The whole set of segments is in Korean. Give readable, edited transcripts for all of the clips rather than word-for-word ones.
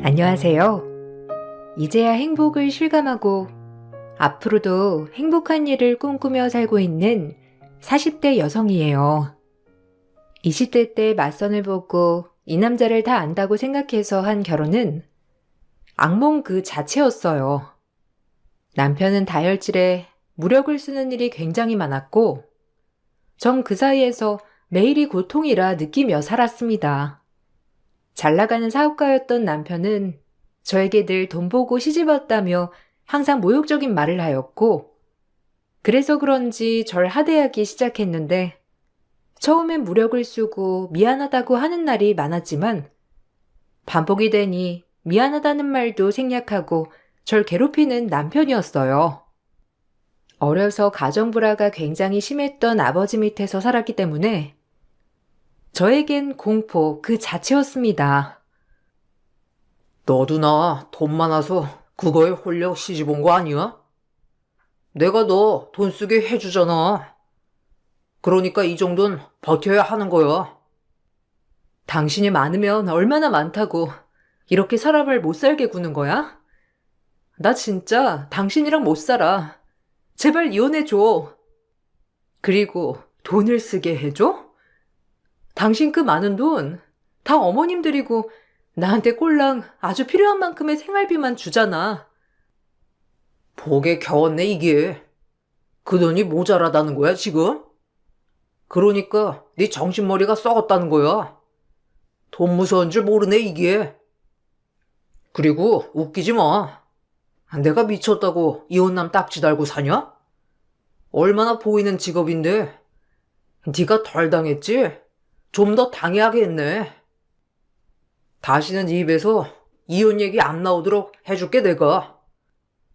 안녕하세요. 이제야 행복을 실감하고 앞으로도 행복한 일을 꿈꾸며 살고 있는 40대 여성이에요. 20대 때 맞선을 보고 이 남자를 다 안다고 생각해서 한 결혼은 악몽 그 자체였어요. 남편은 다혈질에 무력을 쓰는 일이 굉장히 많았고 전 그 사이에서 매일이 고통이라 느끼며 살았습니다. 잘 나가는 사업가였던 남편은 저에게 늘 돈 보고 시집왔다며 항상 모욕적인 말을 하였고 그래서 그런지 절 하대하기 시작했는데 처음엔 무력을 쓰고 미안하다고 하는 날이 많았지만 반복이 되니 미안하다는 말도 생략하고 절 괴롭히는 남편이었어요. 어려서 가정불화가 굉장히 심했던 아버지 밑에서 살았기 때문에 저에겐 공포 그 자체였습니다. 너도 나 돈 많아서 그거에 홀려 시집 온 거 아니야? 내가 너 돈 쓰게 해주잖아. 그러니까 이 정도는 버텨야 하는 거야. 당신이 많으면 얼마나 많다고 이렇게 사람을 못 살게 구는 거야? 나 진짜 당신이랑 못 살아. 제발 이혼해줘. 그리고 돈을 쓰게 해줘? 당신 그 많은 돈 다 어머님 드리고 나한테 꼴랑 아주 필요한 만큼의 생활비만 주잖아. 복에 겨웠네 이게. 그 돈이 모자라다는 거야 지금? 그러니까 네 정신머리가 썩었다는 거야. 돈 무서운 줄 모르네 이게. 그리고 웃기지 마. 내가 미쳤다고 이혼남 딱지 달고 사냐? 얼마나 보이는 직업인데. 네가 덜 당했지? 좀 더 당해야겠네. 다시는 네 입에서 이혼 얘기 안 나오도록 해줄게 내가.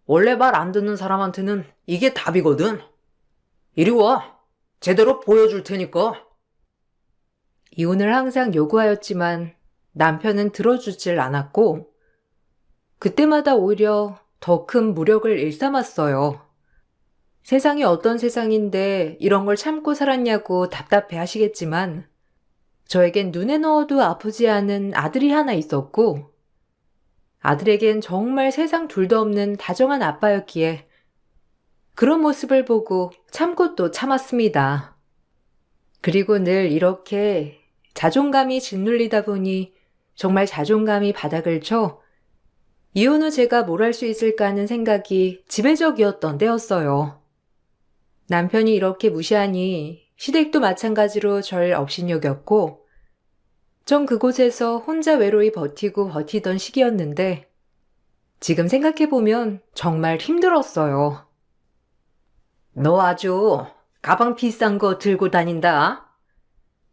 원래 말 안 듣는 사람한테는 이게 답이거든. 이리 와. 제대로 보여줄 테니까. 이혼을 항상 요구하였지만 남편은 들어주질 않았고 그때마다 오히려 더 큰 무력을 일삼았어요. 세상이 어떤 세상인데 이런 걸 참고 살았냐고 답답해 하시겠지만 저에겐 눈에 넣어도 아프지 않은 아들이 하나 있었고 아들에겐 정말 세상 둘도 없는 다정한 아빠였기에 그런 모습을 보고 참고 또 참았습니다. 그리고 늘 이렇게 자존감이 짓눌리다 보니 정말 자존감이 바닥을 쳐 이혼 후 제가 뭘 할 수 있을까 하는 생각이 지배적이었던 때였어요. 남편이 이렇게 무시하니 시댁도 마찬가지로 절 업신여겼고 전 그곳에서 혼자 외로이 버티던 시기였는데 지금 생각해보면 정말 힘들었어요. 너 아주 가방 비싼 거 들고 다닌다.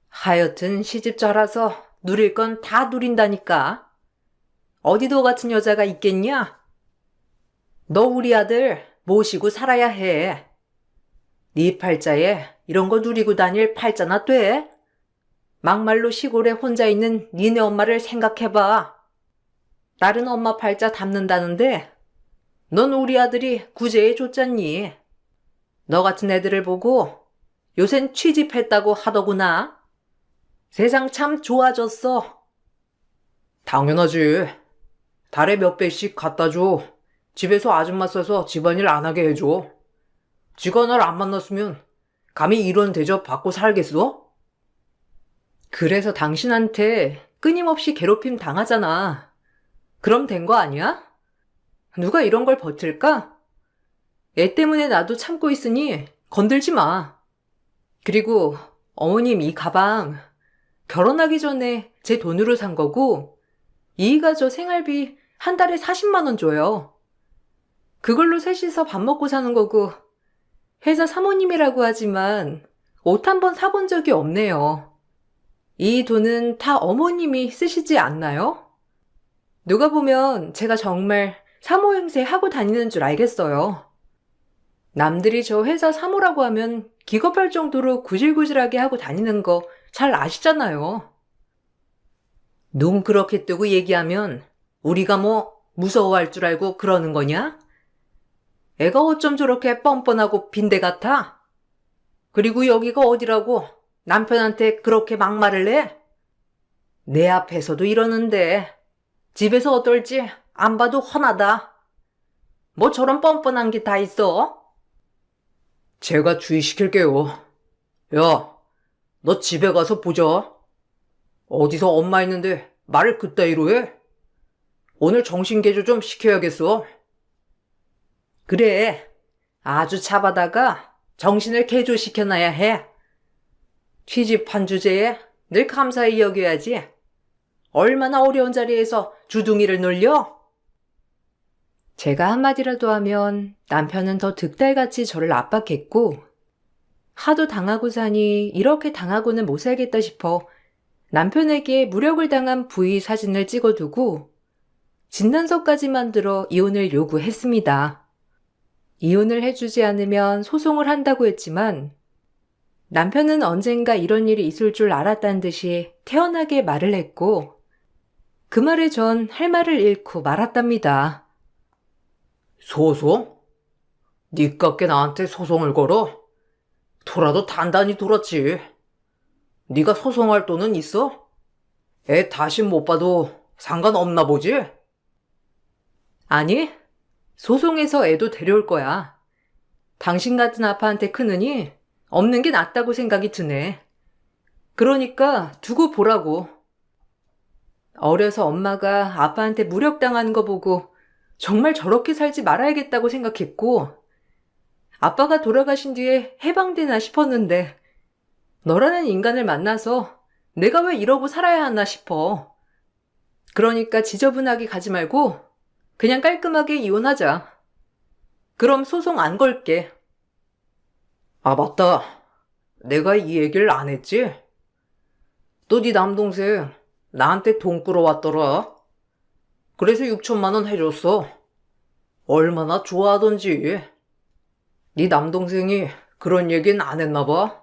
하여튼 시집 잘라서 누릴 건 다 누린다니까. 어디 너 같은 여자가 있겠냐? 너 우리 아들 모시고 살아야 해. 네 팔자에 이런 거 누리고 다닐 팔자나 돼? 막말로 시골에 혼자 있는 니네 엄마를 생각해봐. 다른 엄마 팔자 담는다는데 넌 우리 아들이 구제해 줬잖니. 너 같은 애들을 보고 요샌 취집했다고 하더구나. 세상 참 좋아졌어. 당연하지. 달에 몇 배씩 갖다 줘. 집에서 아줌마 써서 집안일 안 하게 해줘. 지가 날 안 만났으면 감히 이런 대접 받고 살겠어? 그래서 당신한테 끊임없이 괴롭힘 당하잖아. 그럼 된 거 아니야? 누가 이런 걸 버틸까? 애 때문에 나도 참고 있으니 건들지 마. 그리고 어머님 이 가방 결혼하기 전에 제 돈으로 산 거고 이이가 저 생활비 한 달에 40만 원 줘요. 그걸로 셋이서 밥 먹고 사는 거고 회사 사모님이라고 하지만 옷 한 번 사본 적이 없네요. 이 돈은 다 어머님이 쓰시지 않나요? 누가 보면 제가 정말 사모 행세 하고 다니는 줄 알겠어요. 남들이 저 회사 사모라고 하면 기겁할 정도로 구질구질하게 하고 다니는 거 잘 아시잖아요. 눈 그렇게 뜨고 얘기하면 우리가 뭐 무서워할 줄 알고 그러는 거냐? 애가 어쩜 저렇게 뻔뻔하고 빈대 같아? 그리고 여기가 어디라고 남편한테 그렇게 막말을 해? 내 앞에서도 이러는데 집에서 어떨지 안 봐도 훤하다. 뭐 저런 뻔뻔한 게 다 있어? 제가 주의시킬게요. 야, 너 집에 가서 보자. 어디서 엄마 있는데 말을 그따위로 해? 오늘 정신개조 좀 시켜야겠어. 그래. 아주 잡아다가 정신을 개조시켜놔야 해. 취집한 주제에 늘 감사히 여겨야지. 얼마나 어려운 자리에서 주둥이를 놀려? 제가 한마디라도 하면 남편은 더 득달같이 저를 압박했고, 하도 당하고 사니 이렇게 당하고는 못 살겠다 싶어 남편에게 무력을 당한 부위 사진을 찍어두고 진단서까지 만들어 이혼을 요구했습니다. 이혼을 해주지 않으면 소송을 한다고 했지만 남편은 언젠가 이런 일이 있을 줄 알았다는 듯이 태연하게 말을 했고 그 말에 전 할 말을 잃고 말았답니다. 소송? 니깎게 나한테 소송을 걸어? 돌아도 단단히 돌았지. 네가 소송할 돈은 있어? 애 다시 못 봐도 상관없나 보지? 아니, 소송해서 애도 데려올 거야. 당신 같은 아빠한테 크느니 없는 게 낫다고 생각이 드네. 그러니까 두고 보라고. 어려서 엄마가 아빠한테 무력당하는 거 보고 정말 저렇게 살지 말아야겠다고 생각했고 아빠가 돌아가신 뒤에 해방되나 싶었는데 너라는 인간을 만나서 내가 왜 이러고 살아야 하나 싶어. 그러니까 지저분하게 가지 말고 그냥 깔끔하게 이혼하자. 그럼 소송 안 걸게. 아, 맞다. 내가 이 얘기를 안 했지? 또 네 남동생 나한테 돈 끌어왔더라. 그래서 6천만 원 해줬어. 얼마나 좋아하던지. 네 남동생이 그런 얘기는 안 했나 봐.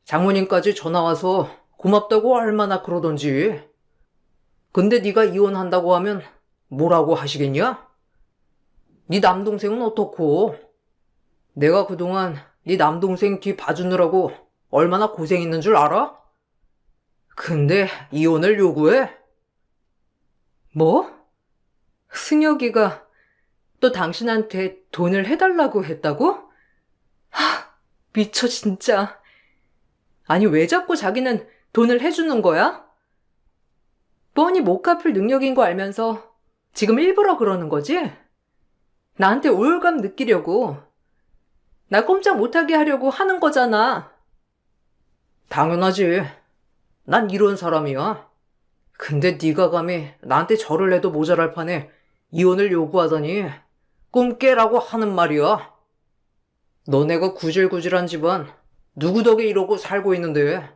장모님까지 전화와서 고맙다고 얼마나 그러던지. 근데 네가 이혼한다고 하면 뭐라고 하시겠냐? 네 남동생은 어떻고? 내가 그동안 네 남동생 뒤 봐주느라고 얼마나 고생했는 줄 알아? 근데 이혼을 요구해? 뭐? 승혁이가 또 당신한테 돈을 해달라고 했다고? 하, 미쳐 진짜. 아니 왜 자꾸 자기는 돈을 해주는 거야? 뻔히 못 갚을 능력인 거 알면서 지금 일부러 그러는 거지? 나한테 우울감 느끼려고. 나 꼼짝 못하게 하려고 하는 거잖아. 당연하지. 난 이런 사람이야. 근데 네가 감히 나한테 절을 해도 모자랄 판에 이혼을 요구하다니 꿈 깨라고 하는 말이야. 너네가 구질구질한 집안 누구 덕에 이러고 살고 있는데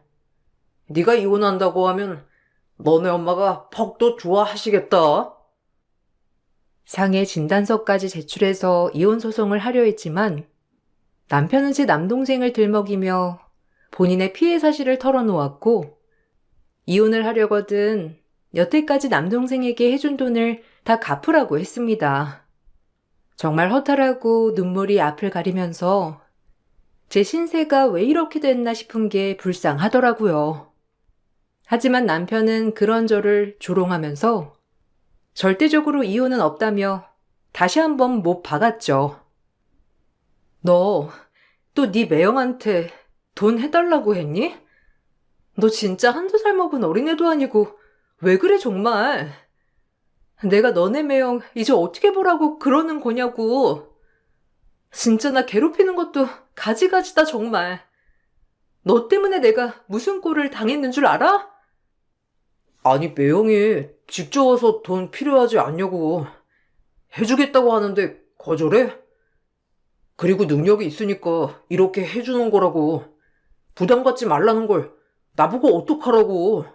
네가 이혼한다고 하면 너네 엄마가 퍽도 좋아하시겠다. 상해 진단서까지 제출해서 이혼 소송을 하려 했지만 남편은 제 남동생을 들먹이며 본인의 피해 사실을 털어놓았고 이혼을 하려거든 여태까지 남동생에게 해준 돈을 다 갚으라고 했습니다. 정말 허탈하고 눈물이 앞을 가리면서 제 신세가 왜 이렇게 됐나 싶은 게 불쌍하더라고요. 하지만 남편은 그런 저를 조롱하면서 절대적으로 이혼은 없다며 다시 한번 못 박았죠. 너 또 네 매형한테 돈 해달라고 했니? 너 진짜 한두 살 먹은 어린애도 아니고 왜 그래 정말? 내가 너네 매형 이제 어떻게 보라고 그러는 거냐고. 진짜 나 괴롭히는 것도 가지가지다 정말. 너 때문에 내가 무슨 꼴을 당했는 줄 알아? 아니 매형이 직접 와서 돈 필요하지 않냐고 해주겠다고 하는데 거절해? 그리고 능력이 있으니까 이렇게 해주는 거라고. 부담 갖지 말라는 걸 나보고 어떡하라고.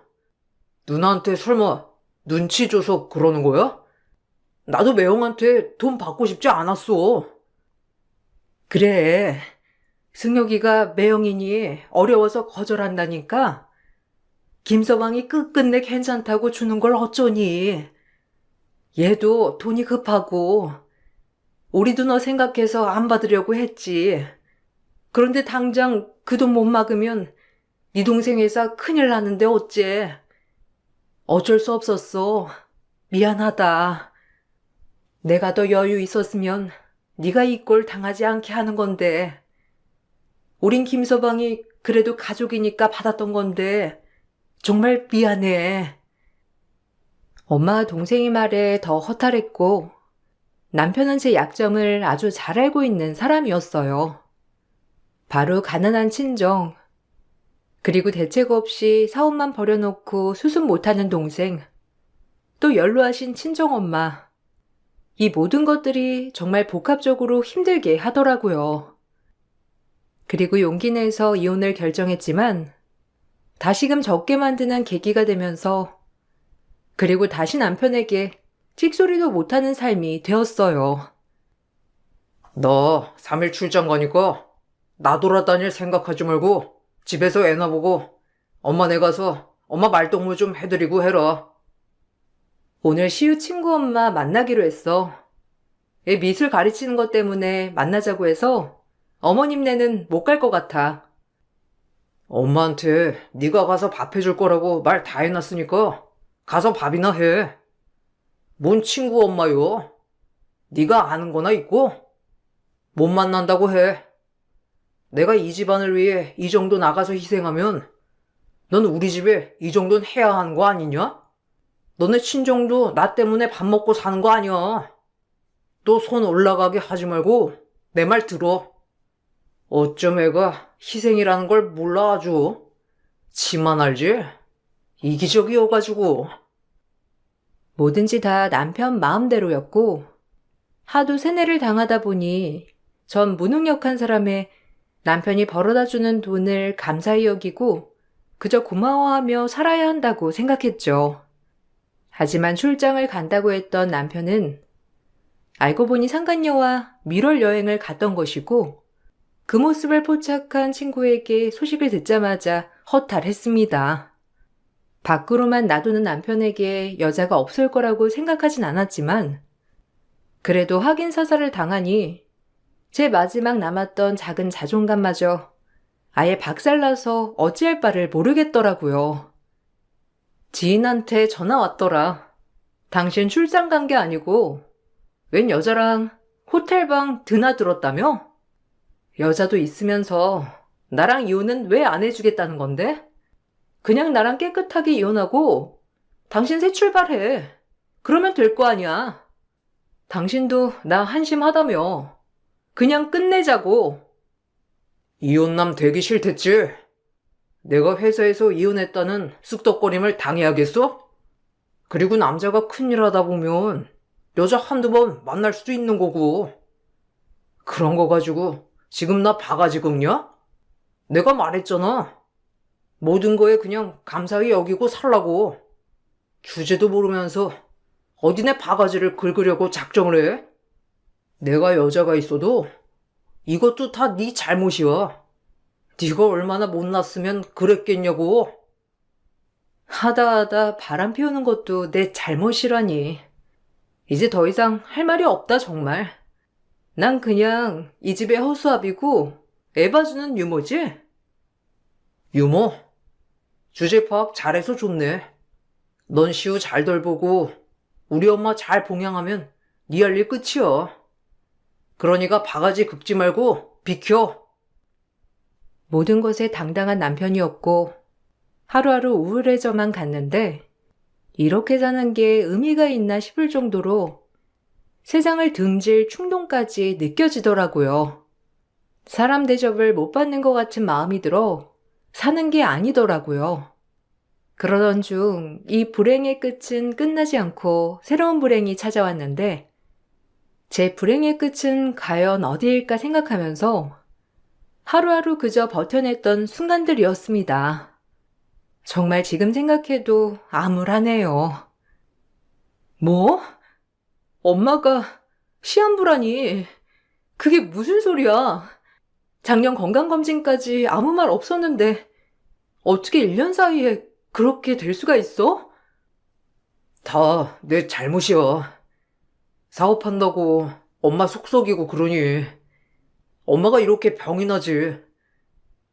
누나한테 설마 눈치 줘서 그러는 거야? 나도 매형한테 돈 받고 싶지 않았어. 그래. 승혁이가 매형이니 어려워서 거절한다니까. 김서방이 끝끝내 괜찮다고 주는 걸 어쩌니. 얘도 돈이 급하고 우리도 너 생각해서 안 받으려고 했지. 그런데 당장 그 돈 못 막으면 네 동생 회사 큰일 나는데 어째. 어쩔 수 없었어. 미안하다. 내가 더 여유 있었으면 네가 이 꼴 당하지 않게 하는 건데. 우린 김서방이 그래도 가족이니까 받았던 건데 정말 미안해. 엄마와 동생이 말에 더 허탈했고 남편은 제 약점을 아주 잘 알고 있는 사람이었어요. 바로 가난한 친정, 그리고 대책 없이 사업만 벌여놓고 수습 못하는 동생, 또 연로하신 친정엄마. 이 모든 것들이 정말 복합적으로 힘들게 하더라고요. 그리고 용기 내서 이혼을 결정했지만 다시금 적게 만드는 계기가 되면서 그리고 다시 남편에게 찍소리도 못하는 삶이 되었어요. 너 3일 출장 가니까 나 돌아다닐 생각하지 말고 집에서 애나 보고 엄마네 가서 엄마 말동무 좀 해드리고 해라. 오늘 시우 친구 엄마 만나기로 했어. 애 미술 가르치는 것 때문에 만나자고 해서 어머님네는 못 갈 것 같아. 엄마한테 네가 가서 밥 해줄 거라고 말 다 해놨으니까 가서 밥이나 해. 뭔 친구 엄마요? 네가 아는 거나 있고? 못 만난다고 해. 내가 이 집안을 위해 이 정도 나가서 희생하면 넌 우리 집에 이 정도는 해야 하는 거 아니냐? 너네 친정도 나 때문에 밥 먹고 사는 거 아니야. 또 손 올라가게 하지 말고 내 말 들어. 어쩜 애가 희생이라는 걸 몰라 아주. 지만 알지? 이기적이어가지고. 뭐든지 다 남편 마음대로였고 하도 세뇌를 당하다 보니 전 무능력한 사람의 남편이 벌어다주는 돈을 감사히 여기고 그저 고마워하며 살아야 한다고 생각했죠. 하지만 출장을 간다고 했던 남편은 알고 보니 상간녀와 밀월 여행을 갔던 것이고 그 모습을 포착한 친구에게 소식을 듣자마자 허탈했습니다. 밖으로만 놔두는 남편에게 여자가 없을 거라고 생각하진 않았지만 그래도 확인 사살을 당하니 제 마지막 남았던 작은 자존감마저 아예 박살나서 어찌할 바를 모르겠더라고요. 지인한테 전화 왔더라. 당신 출장 간 게 아니고 웬 여자랑 호텔방 드나들었다며? 여자도 있으면서 나랑 이혼은 왜 안 해주겠다는 건데? 그냥 나랑 깨끗하게 이혼하고 당신 새 출발해. 그러면 될 거 아니야. 당신도 나 한심하다며. 그냥 끝내자고. 이혼남 되기 싫댔지? 내가 회사에서 이혼했다는 쑥덕거림을 당해야겠어? 그리고 남자가 큰일 하다 보면 여자 한두 번 만날 수도 있는 거고. 그런 거 가지고 지금 나 바가지 긁냐? 내가 말했잖아. 모든 거에 그냥 감사히 여기고 살라고. 주제도 모르면서 어디 내 바가지를 긁으려고 작정을 해? 내가 여자가 있어도 이것도 다 네 잘못이야. 네가 얼마나 못났으면 그랬겠냐고. 하다 바람 피우는 것도 내 잘못이라니. 이제 더 이상 할 말이 없다 정말. 난 그냥 이 집의 허수아비고 애 봐주는 유모지? 유머? 주제 파악 잘해서 좋네. 넌 시우 잘 돌보고 우리 엄마 잘 봉양하면 네 할 일 끝이야. 그러니까 바가지 긁지 말고 비켜. 모든 것에 당당한 남편이었고 하루하루 우울해져만 갔는데 이렇게 사는 게 의미가 있나 싶을 정도로 세상을 등질 충동까지 느껴지더라고요. 사람 대접을 못 받는 것 같은 마음이 들어 사는 게 아니더라고요. 그러던 중 이 불행의 끝은 끝나지 않고 새로운 불행이 찾아왔는데 제 불행의 끝은 과연 어디일까 생각하면서 하루하루 그저 버텨냈던 순간들이었습니다. 정말 지금 생각해도 암울하네요. 뭐? 엄마가 시한부라니. 그게 무슨 소리야? 작년 건강검진까지 아무 말 없었는데 어떻게 1년 사이에 그렇게 될 수가 있어? 다 내 잘못이야. 사업한다고 엄마 속썩이고 그러니 엄마가 이렇게 병이 나지.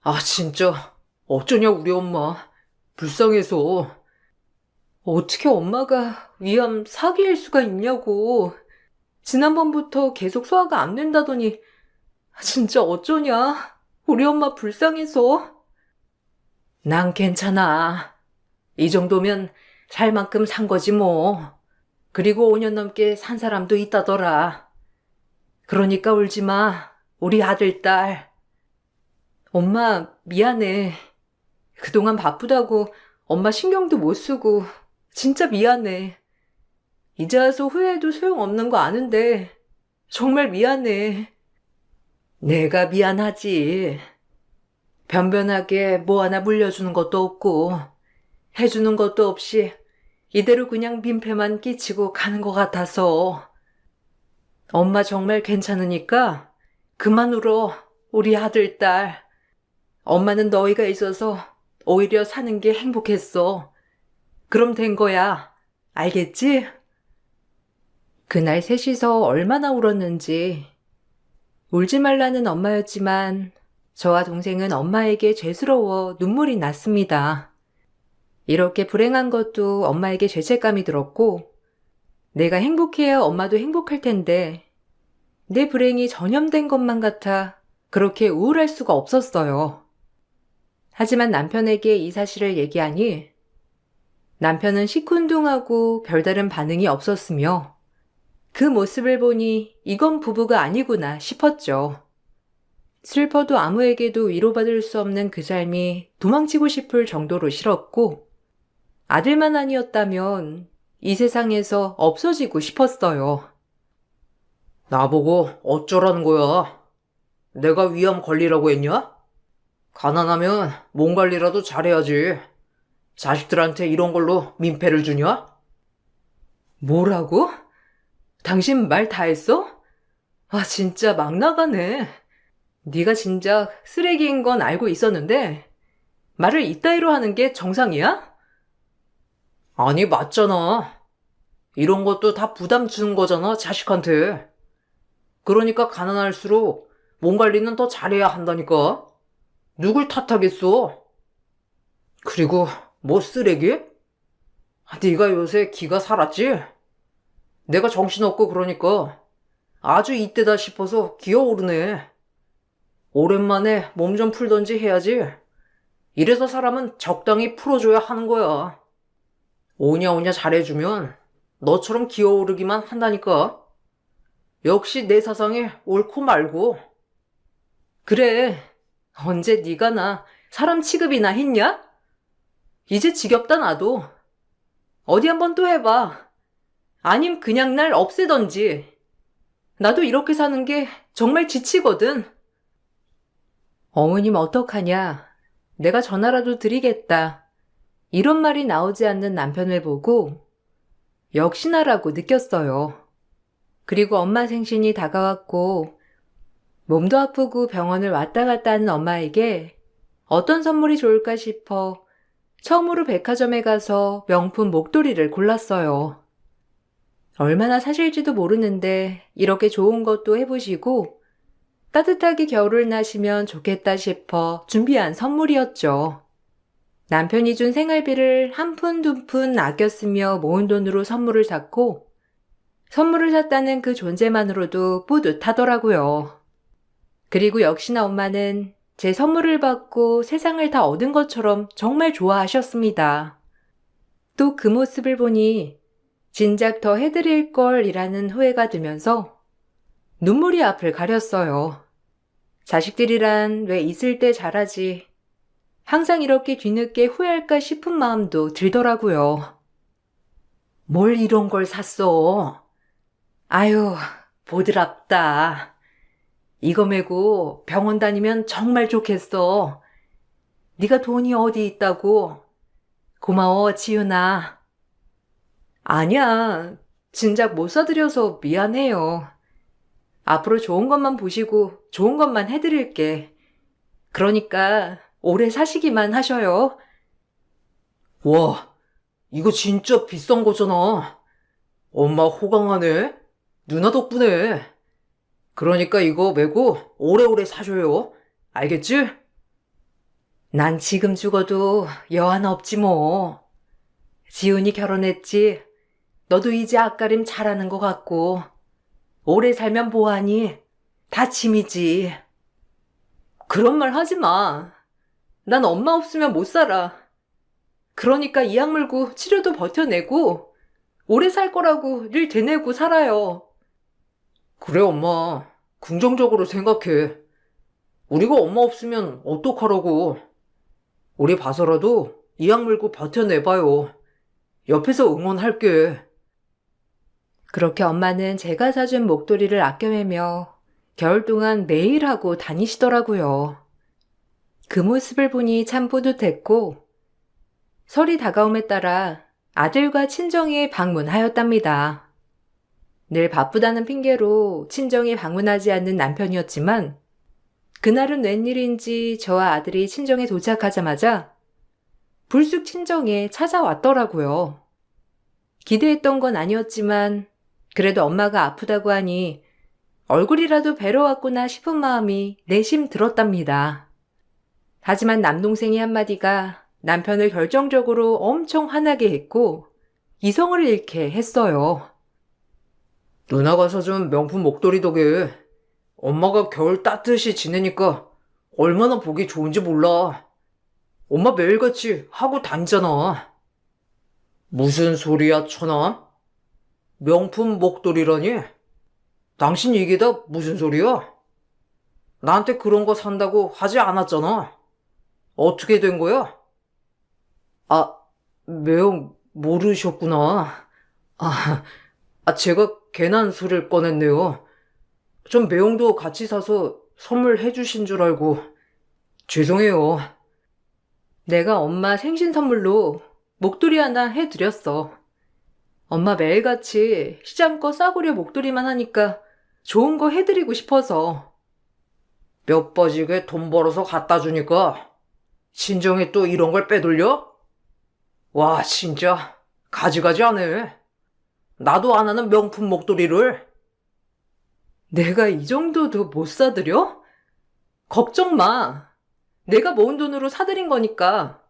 아 진짜 어쩌냐 우리 엄마. 불쌍해서. 어떻게 엄마가 위암 사기일 수가 있냐고. 지난번부터 계속 소화가 안 된다더니 진짜 어쩌냐. 우리 엄마 불쌍해서. 난 괜찮아. 이 정도면 살 만큼 산 거지 뭐. 그리고 5년 넘게 산 사람도 있다더라. 그러니까 울지 마. 우리 아들, 딸. 엄마, 미안해. 그동안 바쁘다고 엄마 신경도 못 쓰고 진짜 미안해. 이제 와서 후회해도 소용없는 거 아는데 정말 미안해. 내가 미안하지. 변변하게 뭐 하나 물려주는 것도 없고 해주는 것도 없이 이대로 그냥 민폐만 끼치고 가는 것 같아서. 엄마 정말 괜찮으니까 그만 울어. 우리 아들, 딸. 엄마는 너희가 있어서 오히려 사는 게 행복했어. 그럼 된 거야. 알겠지? 그날 셋이서 얼마나 울었는지. 울지 말라는 엄마였지만 저와 동생은 엄마에게 죄스러워 눈물이 났습니다. 이렇게 불행한 것도 엄마에게 죄책감이 들었고, 내가 행복해야 엄마도 행복할 텐데 내 불행이 전염된 것만 같아 그렇게 우울할 수가 없었어요. 하지만 남편에게 이 사실을 얘기하니 남편은 시큰둥하고 별다른 반응이 없었으며 그 모습을 보니 이건 부부가 아니구나 싶었죠. 슬퍼도 아무에게도 위로받을 수 없는 그 삶이 도망치고 싶을 정도로 싫었고 아들만 아니었다면 이 세상에서 없어지고 싶었어요. 나보고 어쩌라는 거야? 내가 위암 걸리라고 했냐? 가난하면 몸 관리라도 잘해야지. 자식들한테 이런 걸로 민폐를 주냐? 뭐라고? 당신 말 다 했어? 아, 진짜 막 나가네. 네가 진작 쓰레기인 건 알고 있었는데 말을 이따위로 하는 게 정상이야? 아니, 맞잖아. 이런 것도 다 부담 주는 거잖아, 자식한테. 그러니까 가난할수록 몸 관리는 더 잘해야 한다니까. 누굴 탓하겠어? 그리고 뭐 쓰레기? 네가 요새 기가 살았지? 내가 정신없고 그러니까 아주 이때다 싶어서 기어오르네. 오랜만에 몸 좀 풀던지 해야지. 이래서 사람은 적당히 풀어줘야 하는 거야. 오냐오냐 잘해주면 너처럼 기어오르기만 한다니까. 역시 내 사상에 옳고 말고. 그래, 언제 네가 나 사람 취급이나 했냐? 이제 지겹다 나도. 어디 한번 또 해봐. 아님 그냥 날 없애던지. 나도 이렇게 사는 게 정말 지치거든. 어머님 어떡하냐. 내가 전화라도 드리겠다. 이런 말이 나오지 않는 남편을 보고 역시나라고 느꼈어요. 그리고 엄마 생신이 다가왔고 몸도 아프고 병원을 왔다 갔다 하는 엄마에게 어떤 선물이 좋을까 싶어 처음으로 백화점에 가서 명품 목도리를 골랐어요. 얼마나 사실지도 모르는데 이렇게 좋은 것도 해보시고 따뜻하게 겨울을 나시면 좋겠다 싶어 준비한 선물이었죠. 남편이 준 생활비를 한 푼 두 푼 아껴 쓰며 모은 돈으로 선물을 샀고 선물을 샀다는 그 존재만으로도 뿌듯하더라고요. 그리고 역시나 엄마는 제 선물을 받고 세상을 다 얻은 것처럼 정말 좋아하셨습니다. 또 그 모습을 보니 진작 더 해드릴 걸이라는 후회가 들면서 눈물이 앞을 가렸어요. 자식들이란 왜 있을 때 잘하지. 항상 이렇게 뒤늦게 후회할까 싶은 마음도 들더라고요. 뭘 이런 걸 샀어? 아유, 보드랍다. 이거 메고 병원 다니면 정말 좋겠어. 네가 돈이 어디 있다고. 고마워, 지윤아. 아니야, 진작 못 사드려서 미안해요. 앞으로 좋은 것만 보시고 좋은 것만 해드릴게. 그러니까 오래 사시기만 하셔요. 와, 이거 진짜 비싼 거잖아. 엄마 호강하네. 누나 덕분에. 그러니까 이거 메고 오래오래 사셔요. 알겠지? 난 지금 죽어도 여한 없지 뭐. 지훈이 결혼했지. 너도 이제 앞가림 잘하는 것 같고. 오래 살면 뭐하니? 다 짐이지. 그런 말 하지 마. 난 엄마 없으면 못 살아. 그러니까 이 약 물고 치료도 버텨내고 오래 살 거라고 일 되내고 살아요. 그래, 엄마. 긍정적으로 생각해. 우리가 엄마 없으면 어떡하라고. 우리 봐서라도 이 약 물고 버텨내봐요. 옆에서 응원할게. 그렇게 엄마는 제가 사준 목도리를 아껴매며 겨울 동안 매일 하고 다니시더라고요. 그 모습을 보니 참 뿌듯했고 설이 다가옴에 따라 아들과 친정에 방문하였답니다. 늘 바쁘다는 핑계로 친정에 방문하지 않는 남편이었지만 그날은 웬일인지 저와 아들이 친정에 도착하자마자 불쑥 친정에 찾아왔더라고요. 기대했던 건 아니었지만 그래도 엄마가 아프다고 하니 얼굴이라도 뵈러 왔구나 싶은 마음이 내심 들었답니다. 하지만 남동생이 한마디가 남편을 결정적으로 엄청 화나게 했고 이성을 잃게 했어요. 누나가 사준 명품 목도리 덕에 엄마가 겨울 따뜻이 지내니까 얼마나 보기 좋은지 몰라. 엄마 매일같이 하고 다니잖아. 무슨 소리야, 천아? 명품 목도리라니? 당신 이게 다 무슨 소리야? 나한테 그런 거 산다고 하지 않았잖아. 어떻게 된 거야? 아, 매형 모르셨구나. 제가 괜한 소리를 꺼냈네요. 전 매형도 같이 사서 선물해 주신 줄 알고 죄송해요. 내가 엄마 생신 선물로 목도리 하나 해드렸어. 엄마 매일같이 시장껏 싸구려 목도리만 하니까 좋은 거 해드리고 싶어서. 몇 빠지게 돈 벌어서 갖다 주니까 친정에 또 이런 걸 빼돌려? 와, 진짜 가지가지하네. 나도 안 하는 명품 목도리를. 내가 이 정도도 못 사드려? 걱정 마. 내가 모은 돈으로 사드린 거니까.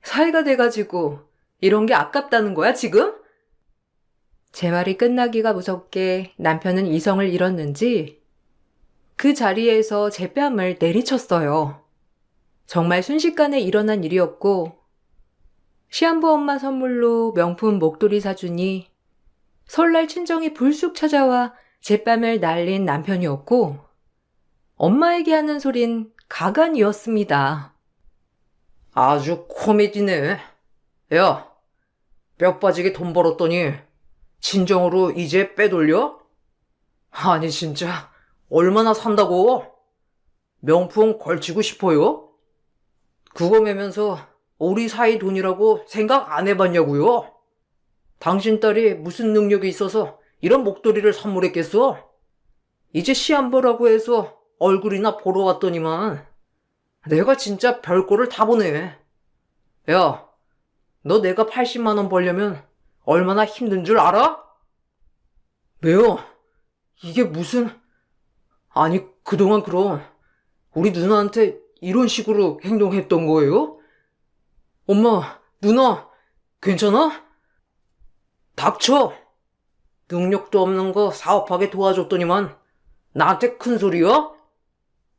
사이가 돼가지고 이런 게 아깝다는 거야, 지금? 제 말이 끝나기가 무섭게 남편은 이성을 잃었는지 그 자리에서 제 뺨을 내리쳤어요. 정말 순식간에 일어난 일이었고 시한부 엄마 선물로 명품 목도리 사주니 설날 친정이 불쑥 찾아와 제 뺨을 날린 남편이었고 엄마에게 하는 소린 가관이었습니다. 아주 코미디네. 야, 뼈 빠지게 돈 벌었더니 친정으로 이제 빼돌려? 아니, 진짜 얼마나 산다고? 명품 걸치고 싶어요? 그거 매면서 우리 사이 돈이라고 생각 안 해봤냐고요? 당신 딸이 무슨 능력이 있어서 이런 목도리를 선물했겠어? 이제 시한부라고 해서 얼굴이나 보러 왔더니만 내가 진짜 별꼴을 다 보네. 야, 너 내가 80만 원 벌려면 얼마나 힘든 줄 알아? 왜요? 이게 무슨... 아니, 그동안 그럼 우리 누나한테 이런 식으로 행동했던 거예요? 엄마, 누나, 괜찮아? 닥쳐! 능력도 없는 거 사업하게 도와줬더니만 나한테 큰 소리야?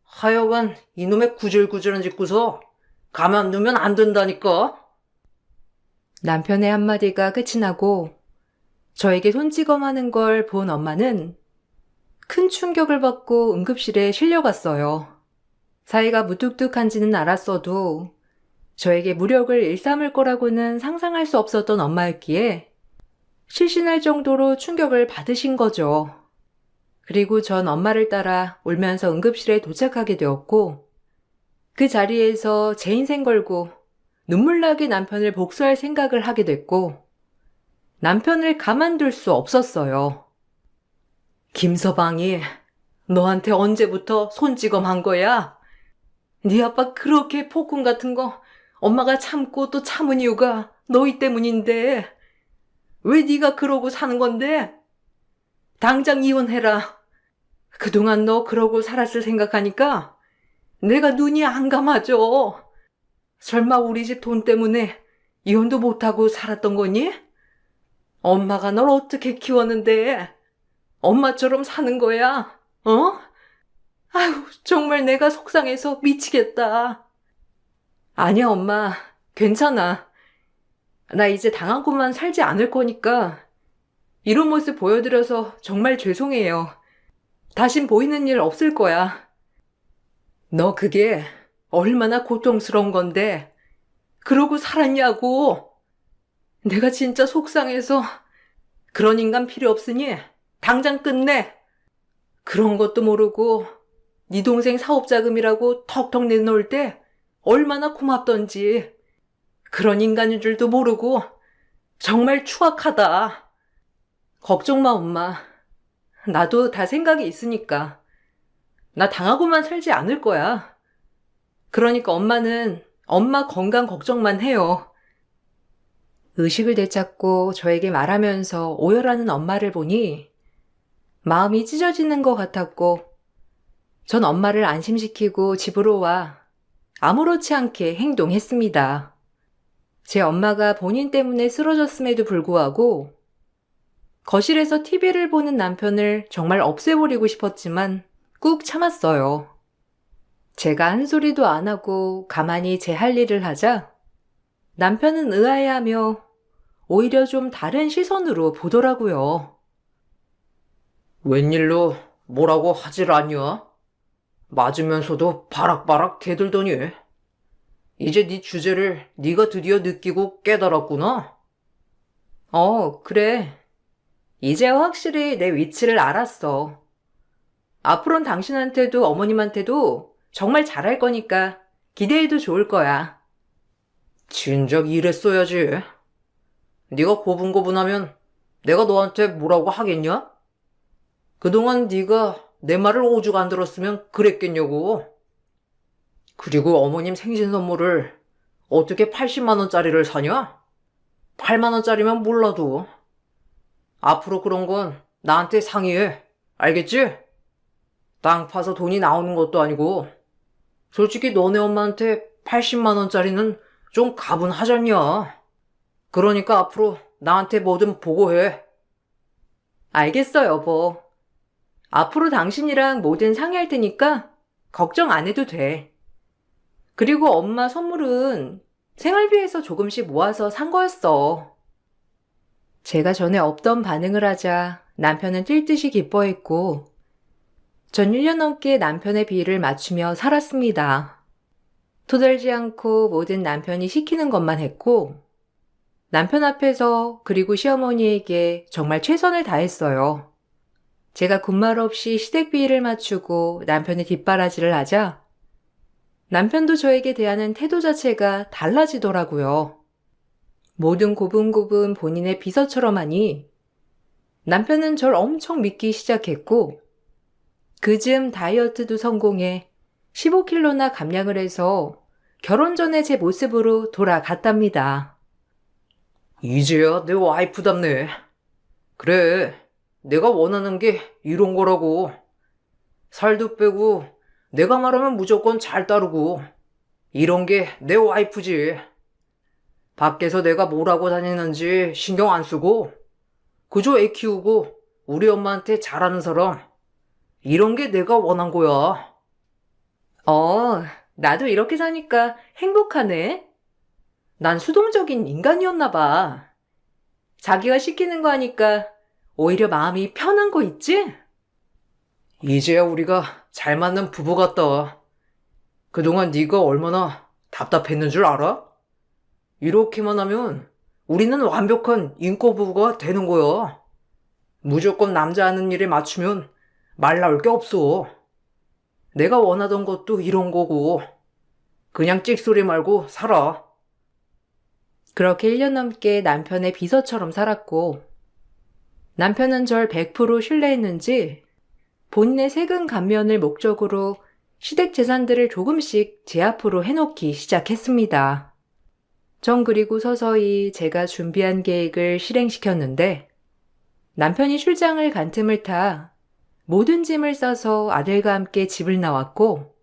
하여간 이놈의 구질구질한 짓고서 가만두면 안 된다니까? 남편의 한마디가 끝이 나고 저에게 손찌검하는 걸 본 엄마는 큰 충격을 받고 응급실에 실려갔어요. 사이가 무뚝뚝한지는 알았어도 저에게 무력을 일삼을 거라고는 상상할 수 없었던 엄마였기에 실신할 정도로 충격을 받으신 거죠. 그리고 전 엄마를 따라 울면서 응급실에 도착하게 되었고 그 자리에서 제 인생 걸고 눈물나게 남편을 복수할 생각을 하게 됐고 남편을 가만둘 수 없었어요. 김서방이 너한테 언제부터 손찌검한 거야? 네 아빠 그렇게 폭군 같은 거 엄마가 참고 또 참은 이유가 너희 때문인데 왜 네가 그러고 사는 건데? 당장 이혼해라. 그동안 너 그러고 살았을 생각하니까 내가 눈이 안 감아져. 설마 우리 집 돈 때문에 이혼도 못하고 살았던 거니? 엄마가 널 어떻게 키웠는데 엄마처럼 사는 거야? 어? 아유, 정말 내가 속상해서 미치겠다. 아니야, 엄마. 괜찮아. 나 이제 당한 곳만 살지 않을 거니까 이런 모습 보여드려서 정말 죄송해요. 다신 보이는 일 없을 거야. 너 그게 얼마나 고통스러운 건데 그러고 살았냐고. 내가 진짜 속상해서 그런 인간 필요 없으니 당장 끝내. 그런 것도 모르고 네 동생 사업 자금이라고 턱턱 내놓을 때 얼마나 고맙던지. 그런 인간인 줄도 모르고 정말 추악하다. 걱정 마, 엄마. 나도 다 생각이 있으니까. 나 당하고만 살지 않을 거야. 그러니까 엄마는 엄마 건강 걱정만 해요. 의식을 되찾고 저에게 말하면서 오열하는 엄마를 보니 마음이 찢어지는 것 같았고, 전 엄마를 안심시키고 집으로 와 아무렇지 않게 행동했습니다. 제 엄마가 본인 때문에 쓰러졌음에도 불구하고 거실에서 TV를 보는 남편을 정말 없애버리고 싶었지만 꾹 참았어요. 제가 한 소리도 안 하고 가만히 제 할 일을 하자 남편은 의아해하며 오히려 좀 다른 시선으로 보더라고요. 웬일로 뭐라고 하질 않냐? 맞으면서도 바락바락 대들더니 이제 네 주제를 네가 드디어 느끼고 깨달았구나. 그래. 이제 확실히 내 위치를 알았어. 앞으로는 당신한테도 어머님한테도 정말 잘할 거니까 기대해도 좋을 거야. 진작 이랬어야지. 네가 고분고분하면 내가 너한테 뭐라고 하겠냐? 그동안 네가 내 말을 오죽 안 들었으면 그랬겠냐고. 그리고 어머님 생신 선물을 어떻게 80만 원짜리를 사냐? 8만 원짜리면 몰라도. 앞으로 그런 건 나한테 상의해. 알겠지? 땅 파서 돈이 나오는 것도 아니고. 솔직히 너네 엄마한테 80만 원짜리는 좀 가분하잖냐. 그러니까 앞으로 나한테 뭐든 보고해. 알겠어, 여보. 앞으로 당신이랑 뭐든 상의할 테니까 걱정 안 해도 돼. 그리고 엄마 선물은 생활비에서 조금씩 모아서 산 거였어. 제가 전에 없던 반응을 하자 남편은 뛸 듯이 기뻐했고, 전 1년 넘게 남편의 비위를 맞추며 살았습니다. 토달지 않고 모든 남편이 시키는 것만 했고, 남편 앞에서 그리고 시어머니에게 정말 최선을 다했어요. 제가 군말 없이 시댁 비위를 맞추고 남편의 뒷바라지를 하자 남편도 저에게 대하는 태도 자체가 달라지더라고요. 뭐든 고분고분 본인의 비서처럼 하니 남편은 절 엄청 믿기 시작했고, 그즈음 다이어트도 성공해 15kg나 감량을 해서 결혼 전에 제 모습으로 돌아갔답니다. 이제야 내 와이프답네. 그래, 내가 원하는 게 이런 거라고. 살도 빼고 내가 말하면 무조건 잘 따르고 이런 게 내 와이프지. 밖에서 내가 뭐라고 다니는지 신경 안 쓰고 그저 애 키우고 우리 엄마한테 잘하는 사람. 이런 게 내가 원한 거야. 나도 이렇게 사니까 행복하네. 난 수동적인 인간이었나 봐. 자기가 시키는 거 하니까 오히려 마음이 편한 거 있지? 이제야 우리가 잘 맞는 부부 같다. 그동안 네가 얼마나 답답했는 줄 알아? 이렇게만 하면 우리는 완벽한 인꼬 부부가 되는 거야. 무조건 남자 하는 일에 맞추면 말 나올 게 없어. 내가 원하던 것도 이런 거고 그냥 찍소리 말고 살아. 그렇게 1년 넘게 남편의 비서처럼 살았고, 남편은 절 100% 신뢰했는지 본인의 세금 감면을 목적으로 시댁 재산들을 조금씩 제 앞으로 해놓기 시작했습니다. 전 그리고 서서히 제가 준비한 계획을 실행시켰는데, 남편이 출장을 간 틈을 타 모든 짐을 싸서 아들과 함께 집을 나왔고,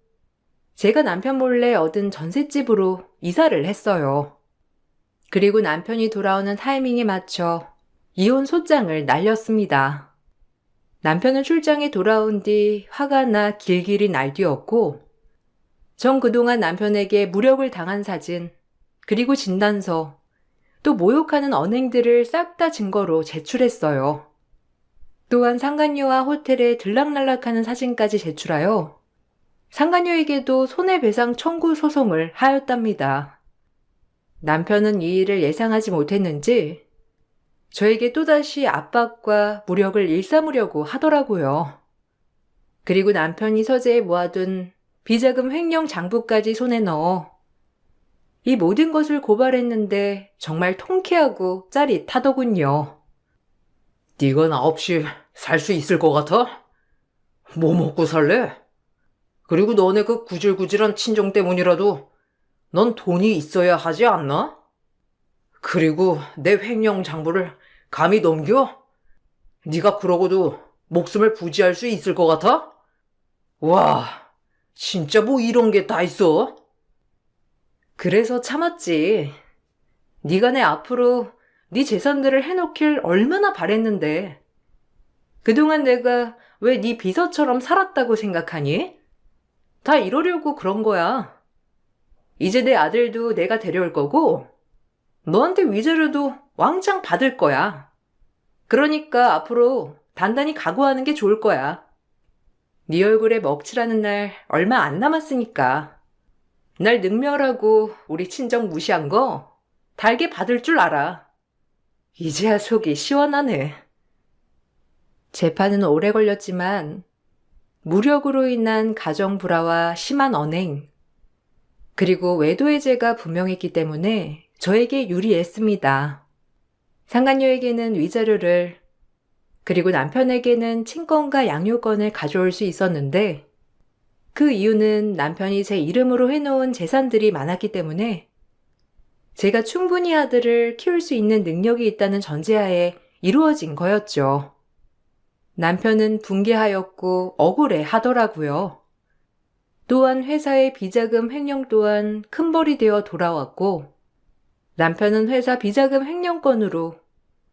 제가 남편 몰래 얻은 전셋집으로 이사를 했어요. 그리고 남편이 돌아오는 타이밍에 맞춰 이혼 소장을 날렸습니다. 남편은 출장에 돌아온 뒤 화가 나 길길이 날뛰었고, 전 그동안 남편에게 무력을 당한 사진, 그리고 진단서, 또 모욕하는 언행들을 싹 다 증거로 제출했어요. 또한 상간녀와 호텔에 들락날락하는 사진까지 제출하여 상간녀에게도 손해배상 청구 소송을 하였답니다. 남편은 이 일을 예상하지 못했는지 저에게 또다시 압박과 무력을 일삼으려고 하더라고요. 그리고 남편이 서재에 모아둔 비자금 횡령 장부까지 손에 넣어 이 모든 것을 고발했는데 정말 통쾌하고 짜릿하더군요. 네가 나 없이 살 수 있을 것 같아? 뭐 먹고 살래? 그리고 너네 그 구질구질한 친정 때문이라도 넌 돈이 있어야 하지 않나? 그리고 내 횡령 장부를 감히 넘겨? 네가 그러고도 목숨을 부지할 수 있을 것 같아? 와, 진짜 뭐 이런 게 다 있어? 그래서 참았지. 네가 내 앞으로 네 재산들을 해놓길 얼마나 바랬는데. 그동안 내가 왜 네 비서처럼 살았다고 생각하니? 다 이러려고 그런 거야. 이제 내 아들도 내가 데려올 거고 너한테 위자료도 왕창 받을 거야. 그러니까 앞으로 단단히 각오하는 게 좋을 거야. 네 얼굴에 먹칠하는 날 얼마 안 남았으니까. 날 능멸하고 우리 친정 무시한 거 달게 받을 줄 알아. 이제야 속이 시원하네. 재판은 오래 걸렸지만 무력으로 인한 가정 불화와 심한 언행, 그리고 외도의 죄가 분명했기 때문에 저에게 유리했습니다. 상간녀에게는 위자료를, 그리고 남편에게는 친권과 양육권을 가져올 수 있었는데, 그 이유는 남편이 제 이름으로 해놓은 재산들이 많았기 때문에 제가 충분히 아들을 키울 수 있는 능력이 있다는 전제하에 이루어진 거였죠. 남편은 분개하였고 억울해 하더라고요. 또한 회사의 비자금 횡령 또한 큰 벌이 되어 돌아왔고, 남편은 회사 비자금 횡령건으로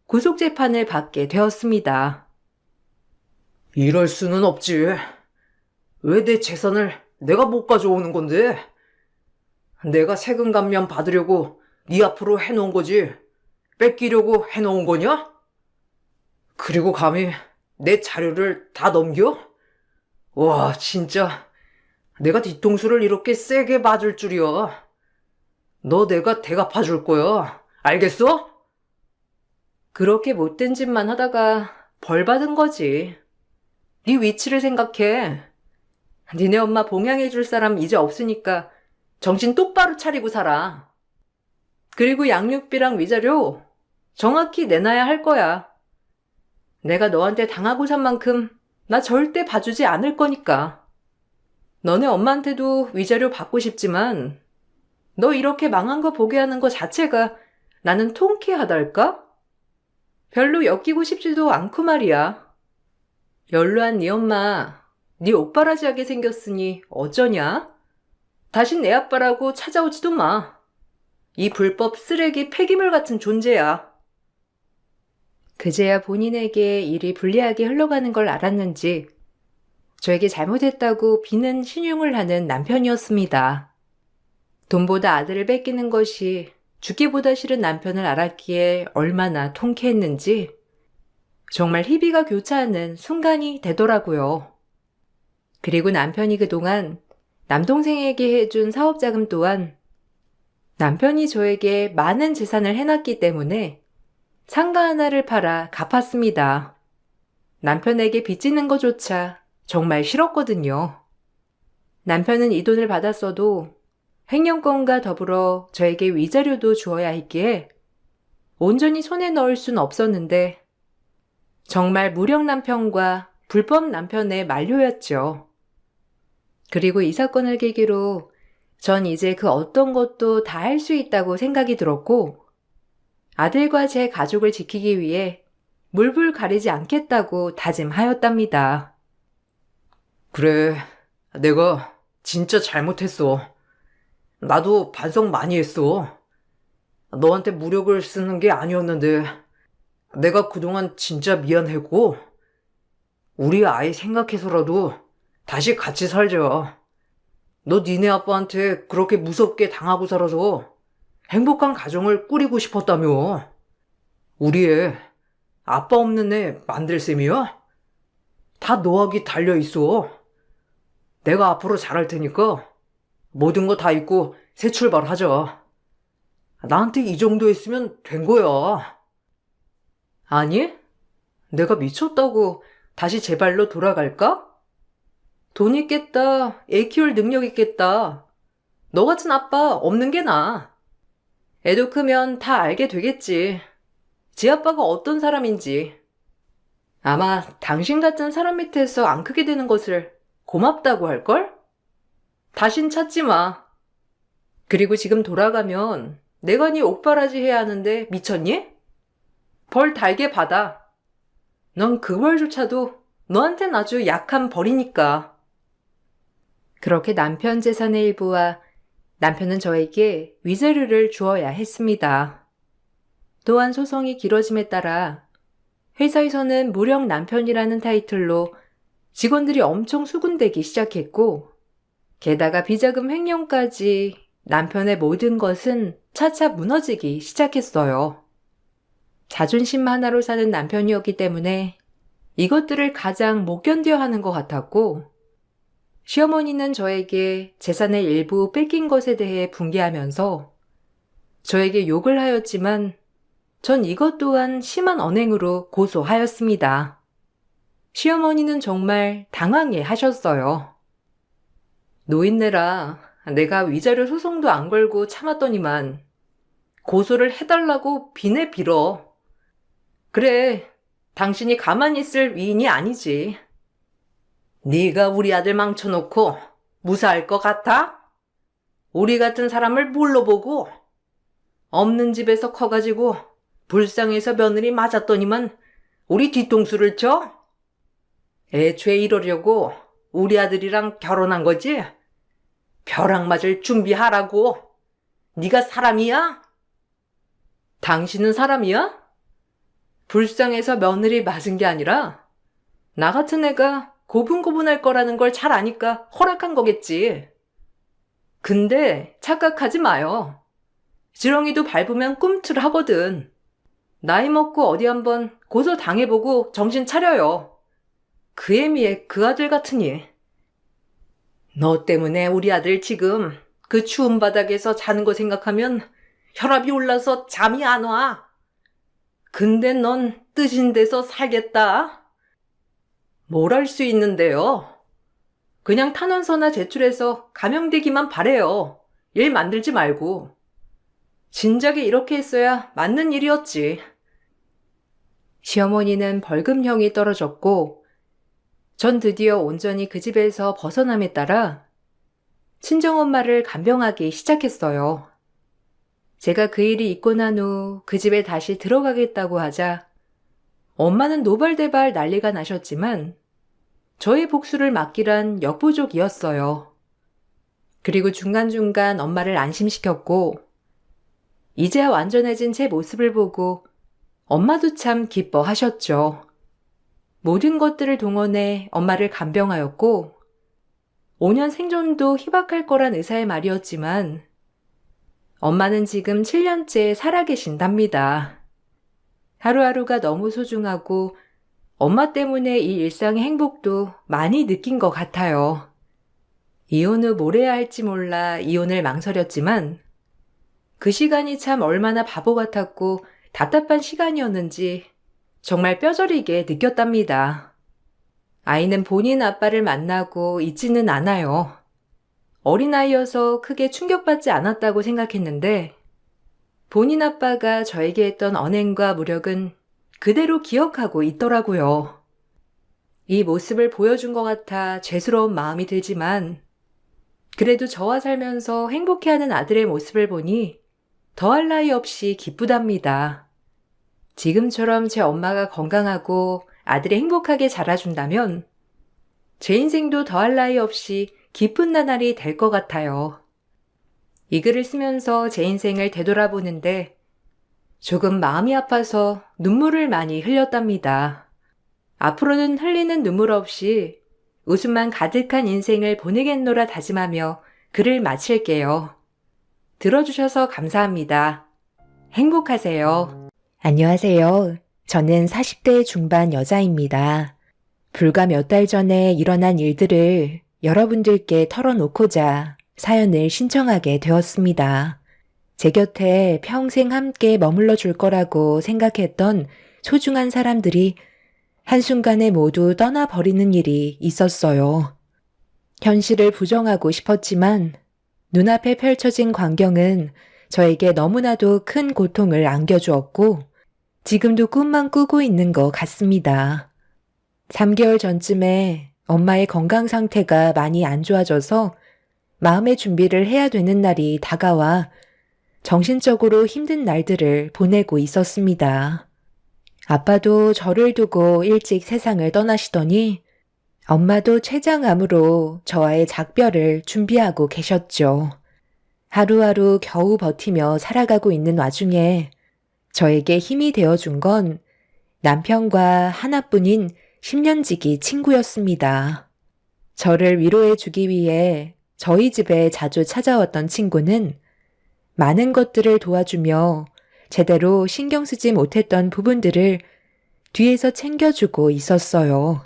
구속재판을 받게 되었습니다. 이럴 수는 없지. 왜 내 재산을 내가 못 가져오는 건데? 내가 세금 감면 받으려고 네 앞으로 해놓은 거지. 뺏기려고 해놓은 거냐? 그리고 감히 내 자료를 다 넘겨? 와, 진짜 내가 뒤통수를 이렇게 세게 맞을 줄이야. 너 내가 대갚아줄 거야. 알겠어? 그렇게 못된 짓만 하다가 벌 받은 거지. 네 위치를 생각해. 니네 엄마 봉양해줄 사람 이제 없으니까 정신 똑바로 차리고 살아. 그리고 양육비랑 위자료 정확히 내놔야 할 거야. 내가 너한테 당하고 산 만큼 나 절대 봐주지 않을 거니까. 너네 엄마한테도 위자료 받고 싶지만 너 이렇게 망한 거 보게 하는 거 자체가 나는 통쾌하달까? 별로 엮이고 싶지도 않고 말이야. 연로한 네 엄마, 네 옥바라지하게 생겼으니 어쩌냐? 다신 내 아빠라고 찾아오지도 마. 이 불법 쓰레기 폐기물 같은 존재야. 그제야 본인에게 일이 불리하게 흘러가는 걸 알았는지 저에게 잘못했다고 비는 신용을 하는 남편이었습니다. 돈보다 아들을 뺏기는 것이 죽기보다 싫은 남편을 알았기에 얼마나 통쾌했는지 정말 희비가 교차하는 순간이 되더라고요. 그리고 남편이 그동안 남동생에게 해준 사업자금 또한 남편이 저에게 많은 재산을 해놨기 때문에 상가 하나를 팔아 갚았습니다. 남편에게 빚지는 것조차 정말 싫었거든요. 남편은 이 돈을 받았어도 횡령권과 더불어 저에게 위자료도 주어야 했기에 온전히 손에 넣을 순 없었는데 정말 무력 남편과 불법 남편의 만료였죠. 그리고 이 사건을 계기로 전 이제 그 어떤 것도 다 할 수 있다고 생각이 들었고 아들과 제 가족을 지키기 위해 물불 가리지 않겠다고 다짐하였답니다. 그래, 내가 진짜 잘못했어. 나도 반성 많이 했어. 너한테 무력을 쓰는 게 아니었는데 내가 그동안 진짜 미안했고 우리 아이 생각해서라도 다시 같이 살자. 너 니네 아빠한테 그렇게 무섭게 당하고 살아서 행복한 가정을 꾸리고 싶었다며. 우리 애 아빠 없는 애 만들 셈이야? 다 너하기 달려있어. 내가 앞으로 잘할 테니까 모든 거 다 잊고 새 출발하자. 나한테 이 정도 했으면 된 거야. 아니? 내가 미쳤다고 다시 제 발로 돌아갈까? 돈 있겠다, 애 키울 능력 있겠다. 너 같은 아빠 없는 게 나아. 애도 크면 다 알게 되겠지. 지 아빠가 어떤 사람인지. 아마 당신 같은 사람 밑에서 안 크게 되는 것을 고맙다고 할걸? 다신 찾지 마. 그리고 지금 돌아가면 내가 네 옥바라지 해야 하는데 미쳤니? 벌 달게 받아. 넌 그 벌조차도 너한텐 아주 약한 벌이니까. 그렇게 남편 재산의 일부와 남편은 저에게 위자료를 주어야 했습니다. 또한 소송이 길어짐에 따라 회사에서는 무력 남편이라는 타이틀로 직원들이 엄청 수군대기 시작했고, 게다가 비자금 횡령까지 남편의 모든 것은 차차 무너지기 시작했어요. 자존심 하나로 사는 남편이었기 때문에 이것들을 가장 못 견뎌 하는 것 같았고, 시어머니는 저에게 재산의 일부 뺏긴 것에 대해 분개하면서 저에게 욕을 하였지만 전 이것 또한 심한 언행으로 고소하였습니다. 시어머니는 정말 당황해 하셨어요. 노인네라 내가 위자료 소송도 안 걸고 참았더니만 고소를 해달라고 비내 빌어. 그래, 당신이 가만히 있을 위인이 아니지. 네가 우리 아들 망쳐놓고 무사할 것 같아? 우리 같은 사람을 뭘로 보고? 없는 집에서 커가지고 불쌍해서 며느리 맞았더니만 우리 뒤통수를 쳐? 애초에 이러려고 우리 아들이랑 결혼한 거지? 벼락 맞을 준비하라고. 네가 사람이야? 당신은 사람이야? 불쌍해서 며느리 맞은 게 아니라 나 같은 애가 고분고분할 거라는 걸 잘 아니까 허락한 거겠지. 근데 착각하지 마요. 지렁이도 밟으면 꿈틀하거든. 나이 먹고 어디 한번 고소 당해보고 정신 차려요. 그 애미의 그 아들 같으니. 너 때문에 우리 아들 지금 그 추운 바닥에서 자는 거 생각하면 혈압이 올라서 잠이 안 와. 근데 넌 뜨신 데서 살겠다. 뭘 할 수 있는데요? 그냥 탄원서나 제출해서 감형되기만 바래요. 일 만들지 말고. 진작에 이렇게 했어야 맞는 일이었지. 시어머니는 벌금형이 떨어졌고 전 드디어 온전히 그 집에서 벗어남에 따라 친정엄마를 간병하기 시작했어요. 제가 그 일이 있고 난 후 그 집에 다시 들어가겠다고 하자 엄마는 노발대발 난리가 나셨지만 저의 복수를 막기란 역부족이었어요. 그리고 중간중간 엄마를 안심시켰고 이제야 완전해진 제 모습을 보고 엄마도 참 기뻐하셨죠. 모든 것들을 동원해 엄마를 간병하였고 5년 생존도 희박할 거란 의사의 말이었지만 엄마는 지금 7년째 살아계신답니다. 하루하루가 너무 소중하고 엄마 때문에 이 일상의 행복도 많이 느낀 것 같아요. 이혼 후 뭘 해야 할지 몰라 이혼을 망설였지만 그 시간이 참 얼마나 바보 같았고 답답한 시간이었는지 정말 뼈저리게 느꼈답니다. 아이는 본인 아빠를 만나고 있지는 않아요. 어린아이여서 크게 충격받지 않았다고 생각했는데 본인 아빠가 저에게 했던 언행과 무력은 그대로 기억하고 있더라고요. 이 모습을 보여준 것 같아 죄스러운 마음이 들지만 그래도 저와 살면서 행복해하는 아들의 모습을 보니 더할 나위 없이 기쁘답니다. 지금처럼 제 엄마가 건강하고 아들이 행복하게 자라준다면 제 인생도 더할 나위 없이 기쁜 나날이 될 것 같아요. 이 글을 쓰면서 제 인생을 되돌아보는데 조금 마음이 아파서 눈물을 많이 흘렸답니다. 앞으로는 흘리는 눈물 없이 웃음만 가득한 인생을 보내겠노라 다짐하며 글을 마칠게요. 들어주셔서 감사합니다. 행복하세요. 안녕하세요. 저는 40대 중반 여자입니다. 불과 몇 달 전에 일어난 일들을 여러분들께 털어놓고자 사연을 신청하게 되었습니다. 제 곁에 평생 함께 머물러 줄 거라고 생각했던 소중한 사람들이 한순간에 모두 떠나버리는 일이 있었어요. 현실을 부정하고 싶었지만 눈앞에 펼쳐진 광경은 저에게 너무나도 큰 고통을 안겨주었고 지금도 꿈만 꾸고 있는 것 같습니다. 3개월 전쯤에 엄마의 건강 상태가 많이 안 좋아져서 마음의 준비를 해야 되는 날이 다가와 정신적으로 힘든 날들을 보내고 있었습니다. 아빠도 저를 두고 일찍 세상을 떠나시더니 엄마도 췌장암으로 저와의 작별을 준비하고 계셨죠. 하루하루 겨우 버티며 살아가고 있는 와중에 저에게 힘이 되어준 건 남편과 하나뿐인 10년지기 친구였습니다. 저를 위로해주기 위해 저희 집에 자주 찾아왔던 친구는 많은 것들을 도와주며 제대로 신경 쓰지 못했던 부분들을 뒤에서 챙겨주고 있었어요.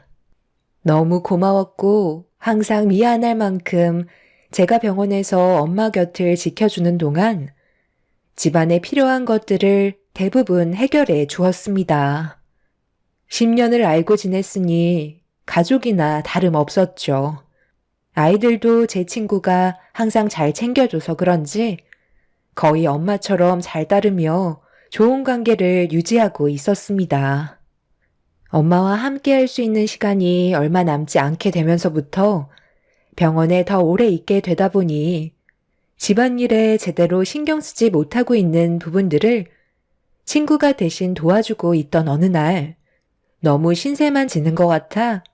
너무 고마웠고 항상 미안할 만큼 제가 병원에서 엄마 곁을 지켜주는 동안 집안에 필요한 것들을 대부분 해결해 주었습니다. 10년을 알고 지냈으니 가족이나 다름없었죠. 아이들도 제 친구가 항상 잘 챙겨줘서 그런지 거의 엄마처럼 잘 따르며 좋은 관계를 유지하고 있었습니다. 엄마와 함께 할 수 있는 시간이 얼마 남지 않게 되면서부터 병원에 더 오래 있게 되다 보니 집안일에 제대로 신경 쓰지 못하고 있는 부분들을 친구가 대신 도와주고 있던 어느 날 너무 신세만 지는 것 같아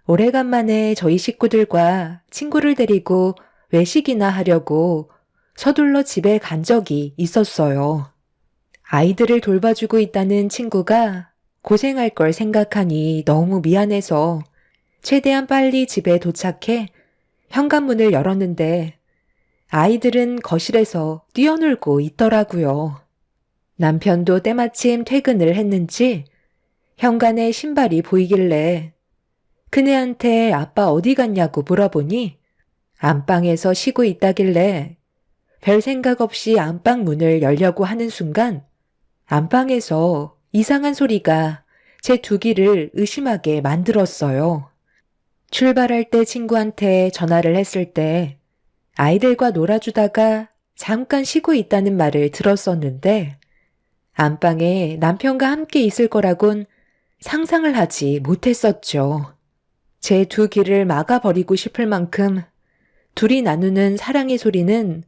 오래간만에 저희 식구들과 친구를 데리고 외식이나 하려고 서둘러 집에 간 적이 있었어요. 아이들을 돌봐주고 있다는 친구가 고생할 걸 생각하니 너무 미안해서 최대한 빨리 집에 도착해 현관문을 열었는데 아이들은 거실에서 뛰어놀고 있더라고요. 남편도 때마침 퇴근을 했는지 현관에 신발이 보이길래 큰애한테 아빠 어디 갔냐고 물어보니 안방에서 쉬고 있다길래 별 생각 없이 안방 문을 열려고 하는 순간 안방에서 이상한 소리가 제 두 귀를 의심하게 만들었어요. 출발할 때 친구한테 전화를 했을 때 아이들과 놀아주다가 잠깐 쉬고 있다는 말을 들었었는데 안방에 남편과 함께 있을 거라곤 상상을 하지 못했었죠. 제 두 귀를 막아버리고 싶을 만큼 둘이 나누는 사랑의 소리는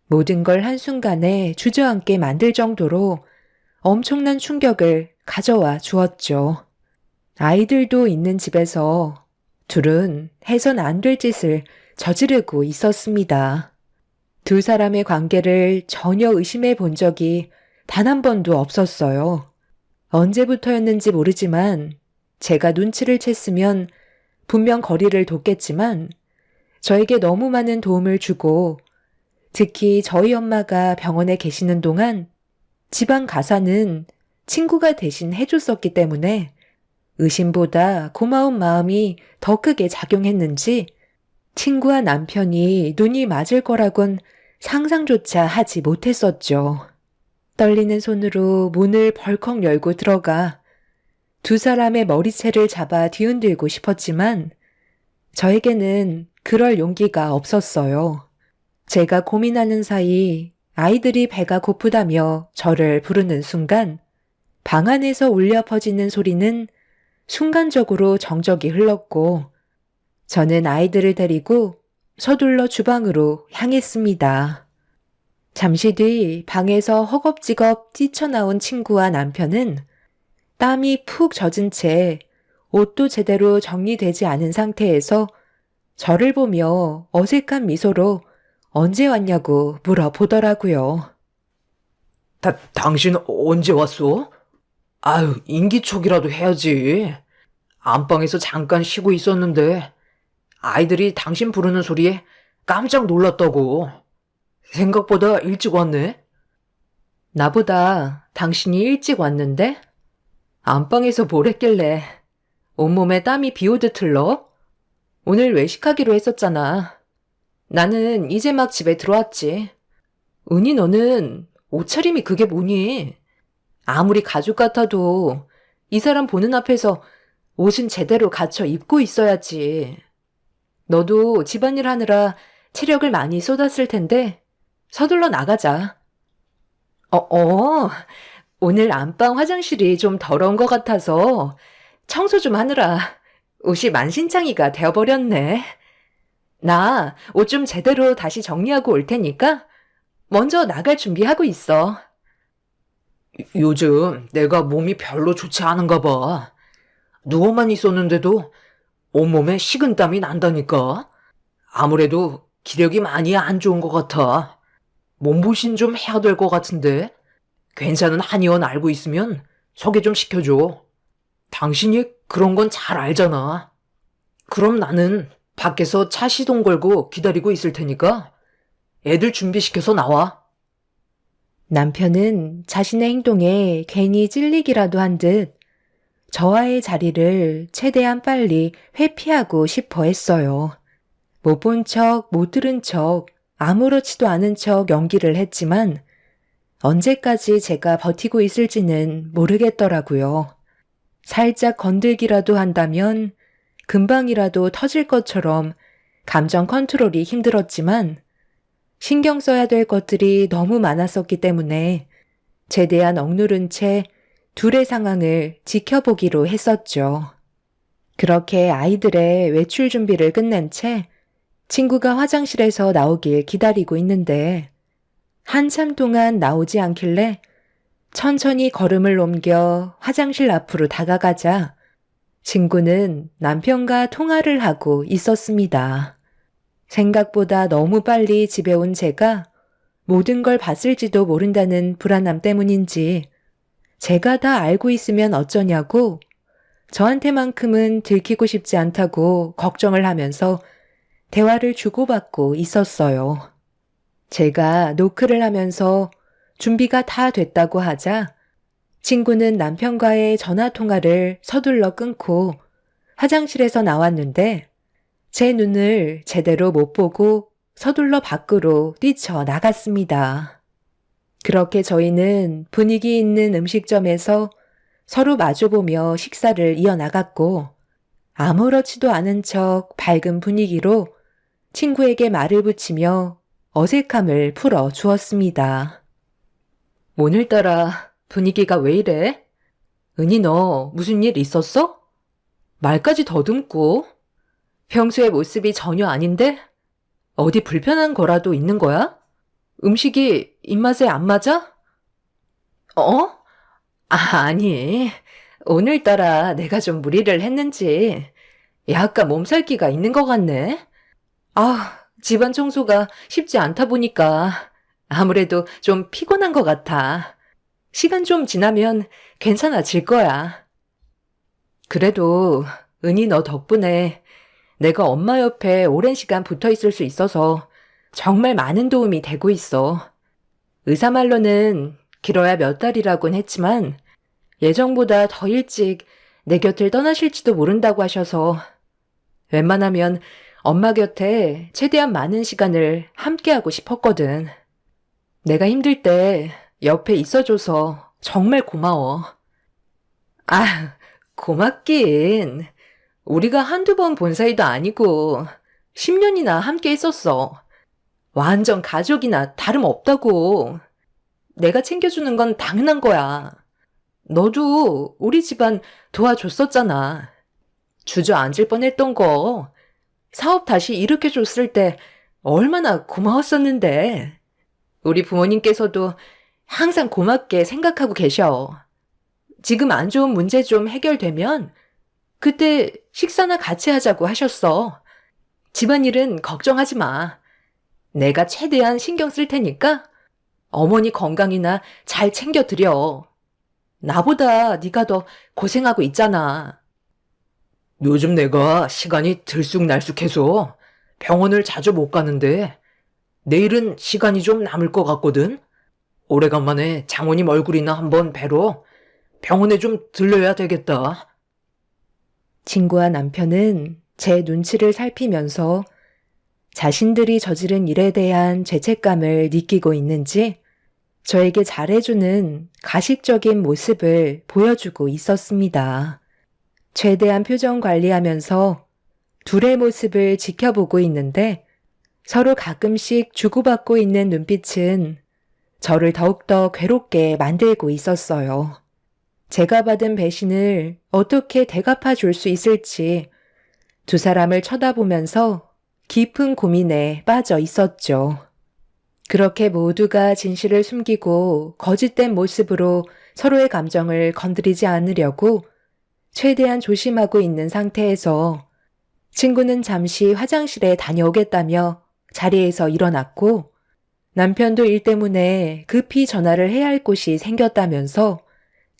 모든 걸 한순간에 주저앉게 만들 정도로 엄청난 충격을 가져와 주었죠. 아이들도 있는 집에서 둘은 해선 안 될 짓을 저지르고 있었습니다. 두 사람의 관계를 전혀 의심해 본 적이 단 한 번도 없었어요. 언제부터였는지 모르지만 제가 눈치를 챘으면 분명 거리를 뒀겠지만 저에게 너무 많은 도움을 주고 특히 저희 엄마가 병원에 계시는 동안 집안 가사는 친구가 대신 해줬었기 때문에 의심보다 고마운 마음이 더 크게 작용했는지 친구와 남편이 눈이 맞을 거라곤 상상조차 하지 못했었죠. 떨리는 손으로 문을 벌컥 열고 들어가 두 사람의 머리채를 잡아 뒤흔들고 싶었지만 저에게는 그럴 용기가 없었어요. 제가 고민하는 사이 아이들이 배가 고프다며 저를 부르는 순간 방 안에서 울려 퍼지는 소리는 순간적으로 정적이 흘렀고 저는 아이들을 데리고 서둘러 주방으로 향했습니다. 잠시 뒤 방에서 허겁지겁 뛰쳐나온 친구와 남편은 땀이 푹 젖은 채 옷도 제대로 정리되지 않은 상태에서 저를 보며 어색한 미소로 언제 왔냐고 물어보더라고요. 당신 언제 왔어? 아유, 인기척이라도 해야지. 안방에서 잠깐 쉬고 있었는데 아이들이 당신 부르는 소리에 깜짝 놀랐다고. 생각보다 일찍 왔네. 나보다 당신이 일찍 왔는데? 안방에서 뭘 했길래 온몸에 땀이 비오듯 흘러? 오늘 외식하기로 했었잖아. 나는 이제 막 집에 들어왔지. 은희 너는 옷차림이 그게 뭐니? 아무리 가족 같아도 이 사람 보는 앞에서 옷은 제대로 갖춰 입고 있어야지. 너도 집안일 하느라 체력을 많이 쏟았을 텐데 서둘러 나가자. 오늘 안방 화장실이 좀 더러운 것 같아서 청소 좀 하느라 옷이 만신창이가 되어버렸네. 나 옷 좀 제대로 다시 정리하고 올 테니까 먼저 나갈 준비하고 있어. 요즘 내가 몸이 별로 좋지 않은가 봐. 누워만 있었는데도 온몸에 식은땀이 난다니까. 아무래도 기력이 많이 안 좋은 것 같아. 몸보신 좀 해야 될 것 같은데. 괜찮은 한의원 알고 있으면 소개 좀 시켜줘. 당신이 그런 건 잘 알잖아. 그럼 나는 밖에서 차 시동 걸고 기다리고 있을 테니까 애들 준비시켜서 나와. 남편은 자신의 행동에 괜히 찔리기라도 한 듯 저와의 자리를 최대한 빨리 회피하고 싶어 했어요. 못 본 척, 못 들은 척, 아무렇지도 않은 척 연기를 했지만 언제까지 제가 버티고 있을지는 모르겠더라고요. 살짝 건들기라도 한다면 금방이라도 터질 것처럼 감정 컨트롤이 힘들었지만 신경 써야 될 것들이 너무 많았었기 때문에 최대한 억누른 채 둘의 상황을 지켜보기로 했었죠. 그렇게 아이들의 외출 준비를 끝낸 채 친구가 화장실에서 나오길 기다리고 있는데 한참 동안 나오지 않길래 천천히 걸음을 옮겨 화장실 앞으로 다가가자 친구는 남편과 통화를 하고 있었습니다. 생각보다 너무 빨리 집에 온 제가 모든 걸 봤을지도 모른다는 불안함 때문인지 제가 다 알고 있으면 어쩌냐고 저한테만큼은 들키고 싶지 않다고 걱정을 하면서 대화를 주고받고 있었어요. 제가 노크를 하면서 준비가 다 됐다고 하자 친구는 남편과의 전화통화를 서둘러 끊고 화장실에서 나왔는데 제 눈을 제대로 못 보고 서둘러 밖으로 뛰쳐나갔습니다. 그렇게 저희는 분위기 있는 음식점에서 서로 마주보며 식사를 이어나갔고 아무렇지도 않은 척 밝은 분위기로 친구에게 말을 붙이며 어색함을 풀어 주었습니다. 오늘따라 분위기가 왜 이래? 은희 너 무슨 일 있었어? 말까지 더듬고 평소의 모습이 전혀 아닌데? 어디 불편한 거라도 있는 거야? 음식이 입맛에 안 맞아? 어? 아니. 오늘따라 내가 좀 무리를 했는지 약간 몸살기가 있는 것 같네. 집안 청소가 쉽지 않다 보니까 아무래도 좀 피곤한 것 같아. 시간 좀 지나면 괜찮아질 거야. 그래도 은희 너 덕분에 내가 엄마 옆에 오랜 시간 붙어 있을 수 있어서 정말 많은 도움이 되고 있어. 의사 말로는 길어야 몇 달이라곤 했지만 예정보다 더 일찍 내 곁을 떠나실지도 모른다고 하셔서 웬만하면 엄마 곁에 최대한 많은 시간을 함께하고 싶었거든. 내가 힘들 때 옆에 있어줘서 정말 고마워. 고맙긴. 우리가 한두 번 본 사이도 아니고 10년이나 함께 있었어. 완전 가족이나 다름없다고. 내가 챙겨주는 건 당연한 거야. 너도 우리 집안 도와줬었잖아. 주저앉을 뻔했던 거. 사업 다시 일으켜줬을 때 얼마나 고마웠었는데. 우리 부모님께서도 항상 고맙게 생각하고 계셔. 지금 안 좋은 문제 좀 해결되면 그때 식사나 같이 하자고 하셨어. 집안일은 걱정하지 마. 내가 최대한 신경 쓸 테니까 어머니 건강이나 잘 챙겨드려. 나보다 네가 더 고생하고 있잖아. 요즘 내가 시간이 들쑥날쑥해서 병원을 자주 못 가는데 내일은 시간이 좀 남을 것 같거든? 오래간만에 장모님 얼굴이나 한번 뵈러 병원에 좀 들려야 되겠다. 친구와 남편은 제 눈치를 살피면서 자신들이 저지른 일에 대한 죄책감을 느끼고 있는지 저에게 잘해주는 가식적인 모습을 보여주고 있었습니다. 최대한 표정 관리하면서 둘의 모습을 지켜보고 있는데 서로 가끔씩 주고받고 있는 눈빛은 저를 더욱더 괴롭게 만들고 있었어요. 제가 받은 배신을 어떻게 되갚아 줄 수 있을지 두 사람을 쳐다보면서 깊은 고민에 빠져 있었죠. 그렇게 모두가 진실을 숨기고 거짓된 모습으로 서로의 감정을 건드리지 않으려고 최대한 조심하고 있는 상태에서 친구는 잠시 화장실에 다녀오겠다며 자리에서 일어났고 남편도 일 때문에 급히 전화를 해야 할 곳이 생겼다면서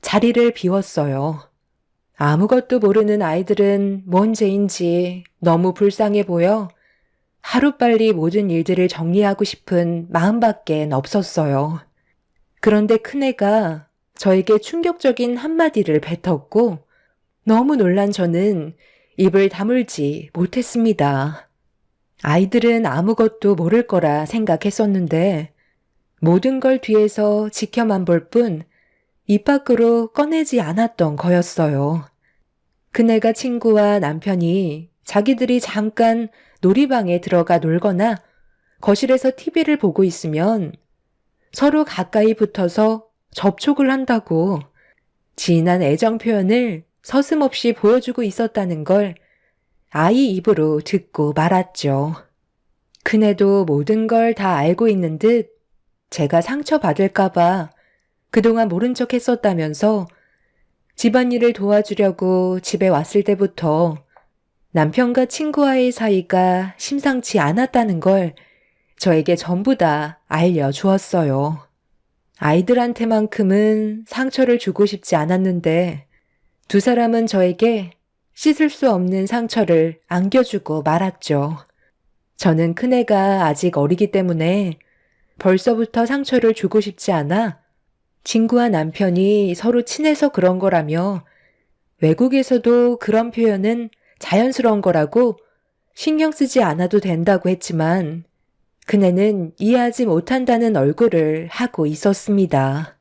자리를 비웠어요. 아무것도 모르는 아이들은 뭔 죄인지 너무 불쌍해 보여 하루빨리 모든 일들을 정리하고 싶은 마음밖엔 없었어요. 그런데 큰애가 저에게 충격적인 한마디를 뱉었고 너무 놀란 저는 입을 다물지 못했습니다. 아이들은 아무것도 모를 거라 생각했었는데 모든 걸 뒤에서 지켜만 볼 뿐 입 밖으로 꺼내지 않았던 거였어요. 그네가 친구와 남편이 자기들이 잠깐 놀이방에 들어가 놀거나 거실에서 TV를 보고 있으면 서로 가까이 붙어서 접촉을 한다고 진한 애정 표현을 서슴없이 보여주고 있었다는 걸 아이 입으로 듣고 말았죠. 그네도 모든 걸 다 알고 있는 듯 제가 상처받을까봐 그동안 모른 척 했었다면서 집안일을 도와주려고 집에 왔을 때부터 남편과 친구와의 사이가 심상치 않았다는 걸 저에게 전부 다 알려주었어요. 아이들한테만큼은 상처를 주고 싶지 않았는데 두 사람은 저에게 씻을 수 없는 상처를 안겨주고 말았죠. 저는 큰애가 아직 어리기 때문에 벌써부터 상처를 주고 싶지 않아 친구와 남편이 서로 친해서 그런 거라며 외국에서도 그런 표현은 자연스러운 거라고 신경 쓰지 않아도 된다고 했지만 그네는 이해하지 못한다는 얼굴을 하고 있었습니다.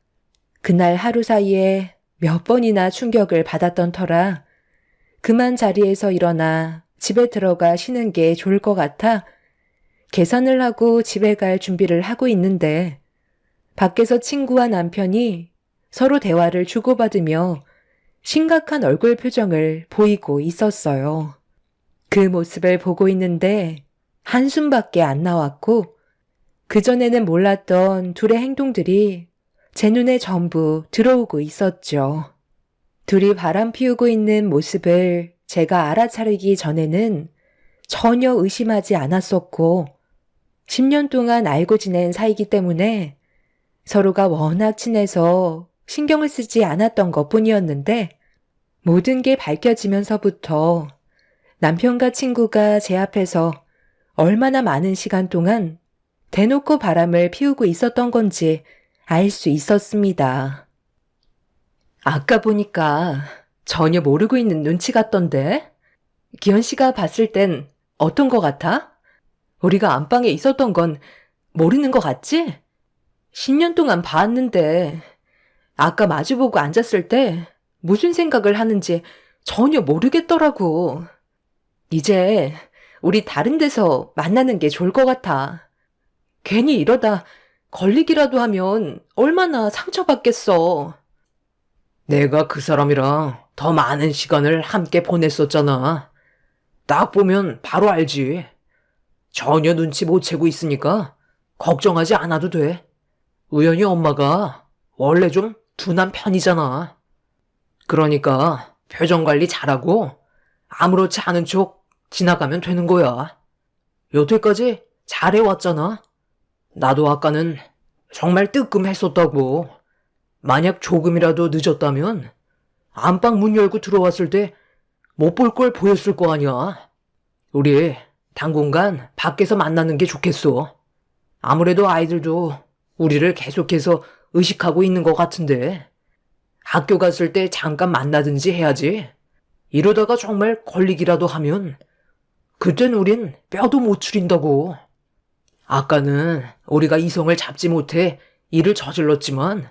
그날 하루 사이에 몇 번이나 충격을 받았던 터라 그만 자리에서 일어나 집에 들어가 쉬는 게 좋을 것 같아 계산을 하고 집에 갈 준비를 하고 있는데 밖에서 친구와 남편이 서로 대화를 주고받으며 심각한 얼굴 표정을 보이고 있었어요. 그 모습을 보고 있는데 한숨밖에 안 나왔고 그전에는 몰랐던 둘의 행동들이 제 눈에 전부 들어오고 있었죠. 둘이 바람 피우고 있는 모습을 제가 알아차리기 전에는 전혀 의심하지 않았었고 10년 동안 알고 지낸 사이기 때문에 서로가 워낙 친해서 신경을 쓰지 않았던 것뿐이었는데 모든 게 밝혀지면서부터 남편과 친구가 제 앞에서 얼마나 많은 시간 동안 대놓고 바람을 피우고 있었던 건지 알 수 있었습니다. 아까 보니까 전혀 모르고 있는 눈치 같던데? 기현 씨가 봤을 땐 어떤 거 같아? 우리가 안방에 있었던 건 모르는 거 같지? 10년 동안 봤는데 아까 마주보고 앉았을 때 무슨 생각을 하는지 전혀 모르겠더라고. 이제 우리 다른 데서 만나는 게 좋을 것 같아. 괜히 이러다 걸리기라도 하면 얼마나 상처받겠어. 내가 그 사람이랑 더 많은 시간을 함께 보냈었잖아. 딱 보면 바로 알지. 전혀 눈치 못 채고 있으니까 걱정하지 않아도 돼. 우연히 엄마가 원래 좀 둔한 편이잖아. 그러니까 표정 관리 잘하고 아무렇지 않은 척 지나가면 되는 거야. 여태까지 잘해왔잖아. 나도 아까는 정말 뜨끔했었다고. 만약 조금이라도 늦었다면 안방 문 열고 들어왔을 때 못 볼 걸 보였을 거 아니야. 우리 당분간 밖에서 만나는 게 좋겠어. 아무래도 아이들도 우리를 계속해서 의식하고 있는 것 같은데 학교 갔을 때 잠깐 만나든지 해야지. 이러다가 정말 걸리기라도 하면 그땐 우린 뼈도 못 추린다고. 아까는 우리가 이성을 잡지 못해 일을 저질렀지만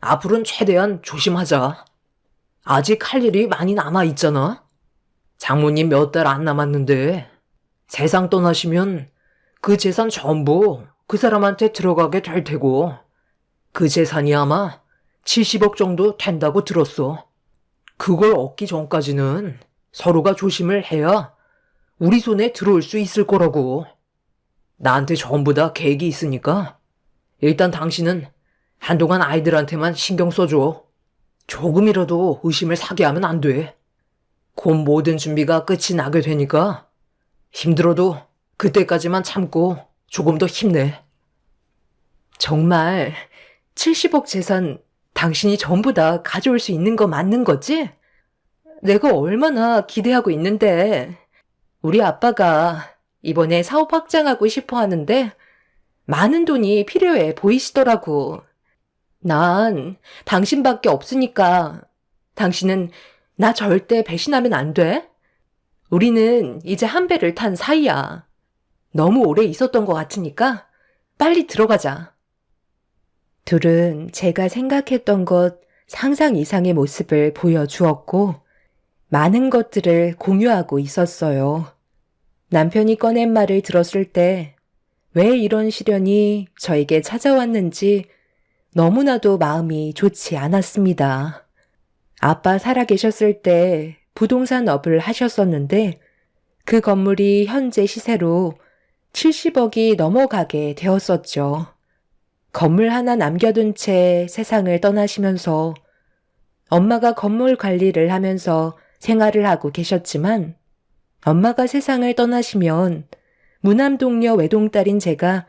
앞으로는 최대한 조심하자. 아직 할 일이 많이 남아있잖아. 장모님 몇 달 안 남았는데 세상 떠나시면 그 재산 전부 그 사람한테 들어가게 될 테고 그 재산이 아마 70억 정도 된다고 들었어. 그걸 얻기 전까지는 서로가 조심을 해야 우리 손에 들어올 수 있을 거라고. 나한테 전부 다 계획이 있으니까 일단 당신은 한동안 아이들한테만 신경 써줘. 조금이라도 의심을 사게 하면 안 돼. 곧 모든 준비가 끝이 나게 되니까 힘들어도 그때까지만 참고 조금 더 힘내. 정말 70억 재산 당신이 전부 다 가져올 수 있는 거 맞는 거지? 내가 얼마나 기대하고 있는데. 우리 아빠가 이번에 사업 확장하고 싶어 하는데 많은 돈이 필요해 보이시더라고. 난 당신밖에 없으니까 당신은 나 절대 배신하면 안 돼. 우리는 이제 한 배를 탄 사이야. 너무 오래 있었던 것 같으니까 빨리 들어가자. 둘은 제가 생각했던 것 상상 이상의 모습을 보여주었고 많은 것들을 공유하고 있었어요. 남편이 꺼낸 말을 들었을 때 왜 이런 시련이 저에게 찾아왔는지 너무나도 마음이 좋지 않았습니다. 아빠 살아계셨을 때 부동산 업을 하셨었는데 그 건물이 현재 시세로 70억이 넘어가게 되었었죠. 건물 하나 남겨둔 채 세상을 떠나시면서 엄마가 건물 관리를 하면서 생활을 하고 계셨지만 엄마가 세상을 떠나시면 무남동녀 외동딸인 제가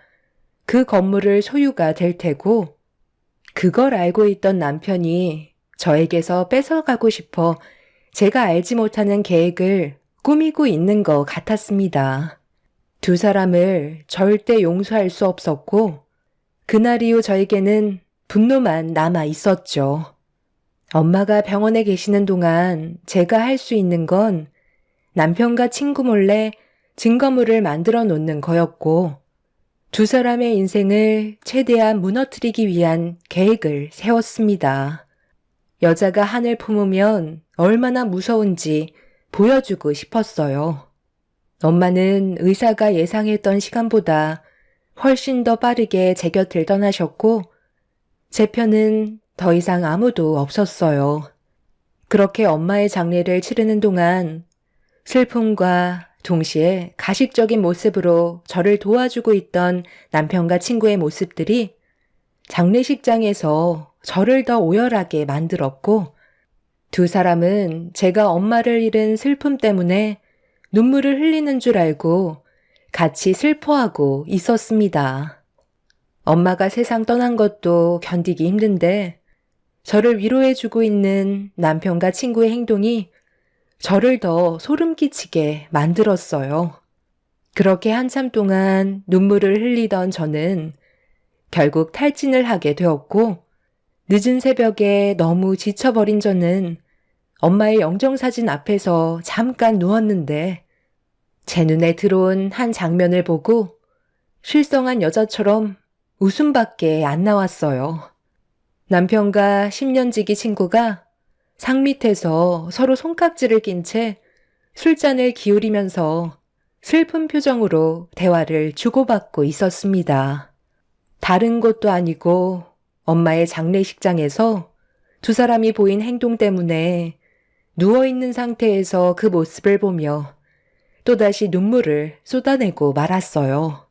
그 건물을 소유가 될 테고 그걸 알고 있던 남편이 저에게서 뺏어가고 싶어 제가 알지 못하는 계획을 꾸미고 있는 것 같았습니다. 두 사람을 절대 용서할 수 없었고 그날 이후 저에게는 분노만 남아 있었죠. 엄마가 병원에 계시는 동안 제가 할 수 있는 건 남편과 친구 몰래 증거물을 만들어 놓는 거였고 두 사람의 인생을 최대한 무너뜨리기 위한 계획을 세웠습니다. 여자가 한을 품으면 얼마나 무서운지 보여주고 싶었어요. 엄마는 의사가 예상했던 시간보다 훨씬 더 빠르게 제 곁을 떠나셨고 제 편은 더 이상 아무도 없었어요. 그렇게 엄마의 장례를 치르는 동안 슬픔과 동시에 가식적인 모습으로 저를 도와주고 있던 남편과 친구의 모습들이 장례식장에서 저를 더 오열하게 만들었고 두 사람은 제가 엄마를 잃은 슬픔 때문에 눈물을 흘리는 줄 알고 같이 슬퍼하고 있었습니다. 엄마가 세상 떠난 것도 견디기 힘든데 저를 위로해주고 있는 남편과 친구의 행동이 저를 더 소름 끼치게 만들었어요. 그렇게 한참 동안 눈물을 흘리던 저는 결국 탈진을 하게 되었고 늦은 새벽에 너무 지쳐버린 저는 엄마의 영정사진 앞에서 잠깐 누웠는데 제 눈에 들어온 한 장면을 보고 실성한 여자처럼 웃음밖에 안 나왔어요. 남편과 10년지기 친구가 상 밑에서 서로 손깍지를 낀 채 술잔을 기울이면서 슬픈 표정으로 대화를 주고받고 있었습니다. 다른 곳도 아니고 엄마의 장례식장에서 두 사람이 보인 행동 때문에 누워있는 상태에서 그 모습을 보며 또다시 눈물을 쏟아내고 말았어요.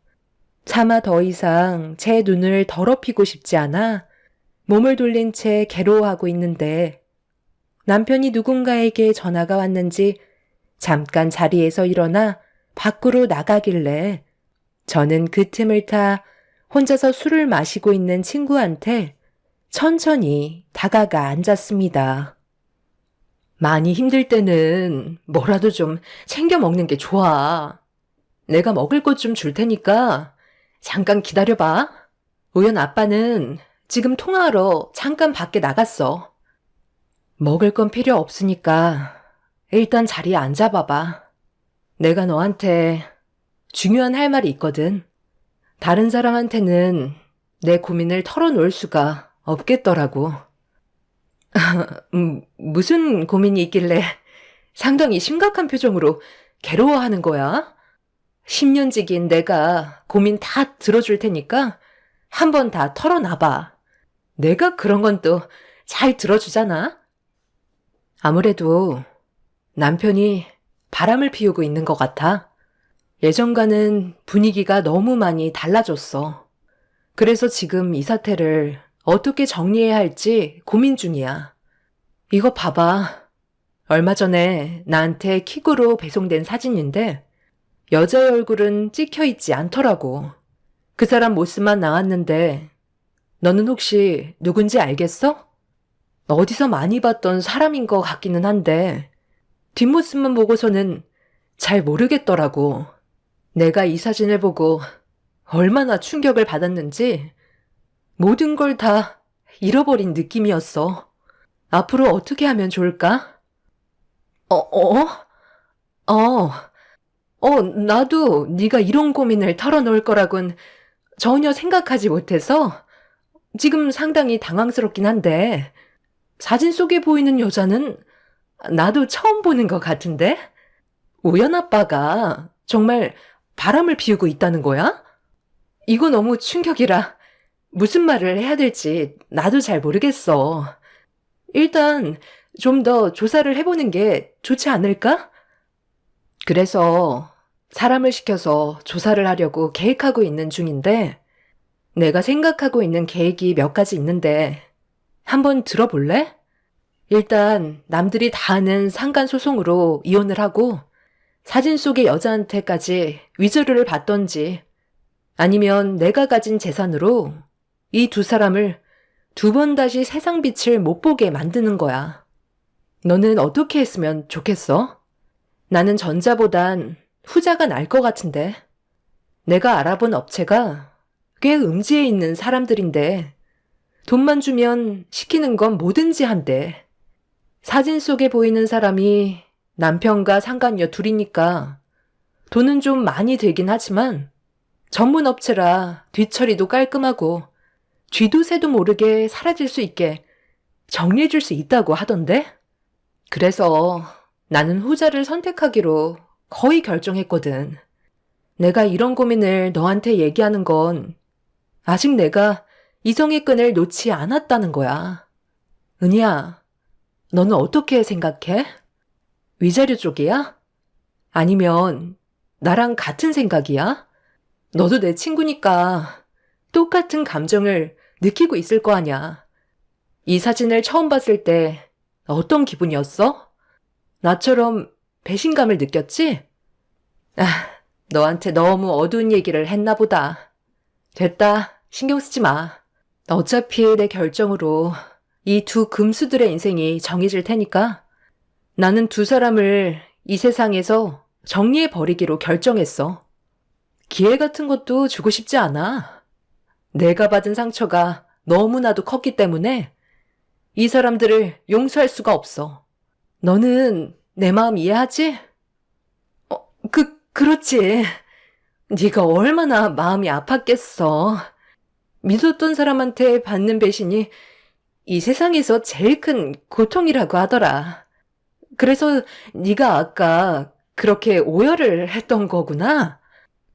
차마 더 이상 제 눈을 더럽히고 싶지 않아 몸을 돌린 채 괴로워하고 있는데 남편이 누군가에게 전화가 왔는지 잠깐 자리에서 일어나 밖으로 나가길래 저는 그 틈을 타 혼자서 술을 마시고 있는 친구한테 천천히 다가가 앉았습니다. 많이 힘들 때는 뭐라도 좀 챙겨 먹는 게 좋아. 내가 먹을 것 좀 줄 테니까 잠깐 기다려봐. 우연 아빠는 지금 통화하러 잠깐 밖에 나갔어. 먹을 건 필요 없으니까 일단 자리에 앉아봐봐. 내가 너한테 중요한 할 말이 있거든. 다른 사람한테는 내 고민을 털어놓을 수가 없겠더라고. 무슨 고민이 있길래 상당히 심각한 표정으로 괴로워하는 거야? 10년직인 내가 고민 다 들어줄 테니까 한번 다 털어놔봐. 내가 그런 건 또 잘 들어주잖아. 아무래도 남편이 바람을 피우고 있는 것 같아. 예전과는 분위기가 너무 많이 달라졌어. 그래서 지금 이 사태를 어떻게 정리해야 할지 고민 중이야. 이거 봐봐. 얼마 전에 나한테 킥으로 배송된 사진인데 여자의 얼굴은 찍혀 있지 않더라고. 그 사람 모습만 나왔는데 너는 혹시 누군지 알겠어? 어디서 많이 봤던 사람인 것 같기는 한데 뒷모습만 보고서는 잘 모르겠더라고. 내가 이 사진을 보고 얼마나 충격을 받았는지 모든 걸 다 잃어버린 느낌이었어. 앞으로 어떻게 하면 좋을까? 나도 네가 이런 고민을 털어놓을 거라곤 전혀 생각하지 못해서 지금 상당히 당황스럽긴 한데 사진 속에 보이는 여자는 나도 처음 보는 것 같은데? 우연 아빠가 정말 바람을 피우고 있다는 거야? 이거 너무 충격이라 무슨 말을 해야 될지 나도 잘 모르겠어. 일단 좀 더 조사를 해보는 게 좋지 않을까? 그래서 사람을 시켜서 조사를 하려고 계획하고 있는 중인데 내가 생각하고 있는 계획이 몇 가지 있는데 한번 들어볼래? 일단 남들이 다 아는 상간소송으로 이혼을 하고 사진 속의 여자한테까지 위조를 받던지 아니면 내가 가진 재산으로 이 두 사람을 두 번 다시 세상 빛을 못 보게 만드는 거야. 너는 어떻게 했으면 좋겠어? 나는 전자보단 후자가 나을 것 같은데. 내가 알아본 업체가 꽤 음지에 있는 사람들인데 돈만 주면 시키는 건 뭐든지 한대. 사진 속에 보이는 사람이 남편과 상간녀 둘이니까 돈은 좀 많이 들긴 하지만 전문 업체라 뒤처리도 깔끔하고 쥐도 새도 모르게 사라질 수 있게 정리해줄 수 있다고 하던데? 그래서 나는 후자를 선택하기로 거의 결정했거든. 내가 이런 고민을 너한테 얘기하는 건 아직 내가 이성의 끈을 놓지 않았다는 거야. 은희야, 너는 어떻게 생각해? 위자료 쪽이야? 아니면 나랑 같은 생각이야? 너도 내 친구니까 똑같은 감정을 느끼고 있을 거 아냐. 이 사진을 처음 봤을 때 어떤 기분이었어? 나처럼 배신감을 느꼈지? 아, 너한테 너무 어두운 얘기를 했나 보다. 됐다, 신경 쓰지 마. 어차피 내 결정으로 이 두 금수들의 인생이 정해질 테니까 나는 두 사람을 이 세상에서 정리해버리기로 결정했어. 기회 같은 것도 주고 싶지 않아. 내가 받은 상처가 너무나도 컸기 때문에 이 사람들을 용서할 수가 없어. 너는 내 마음 이해하지? 그렇지. 네가 얼마나 마음이 아팠겠어. 믿었던 사람한테 받는 배신이 이 세상에서 제일 큰 고통이라고 하더라. 그래서 네가 아까 그렇게 오열을 했던 거구나.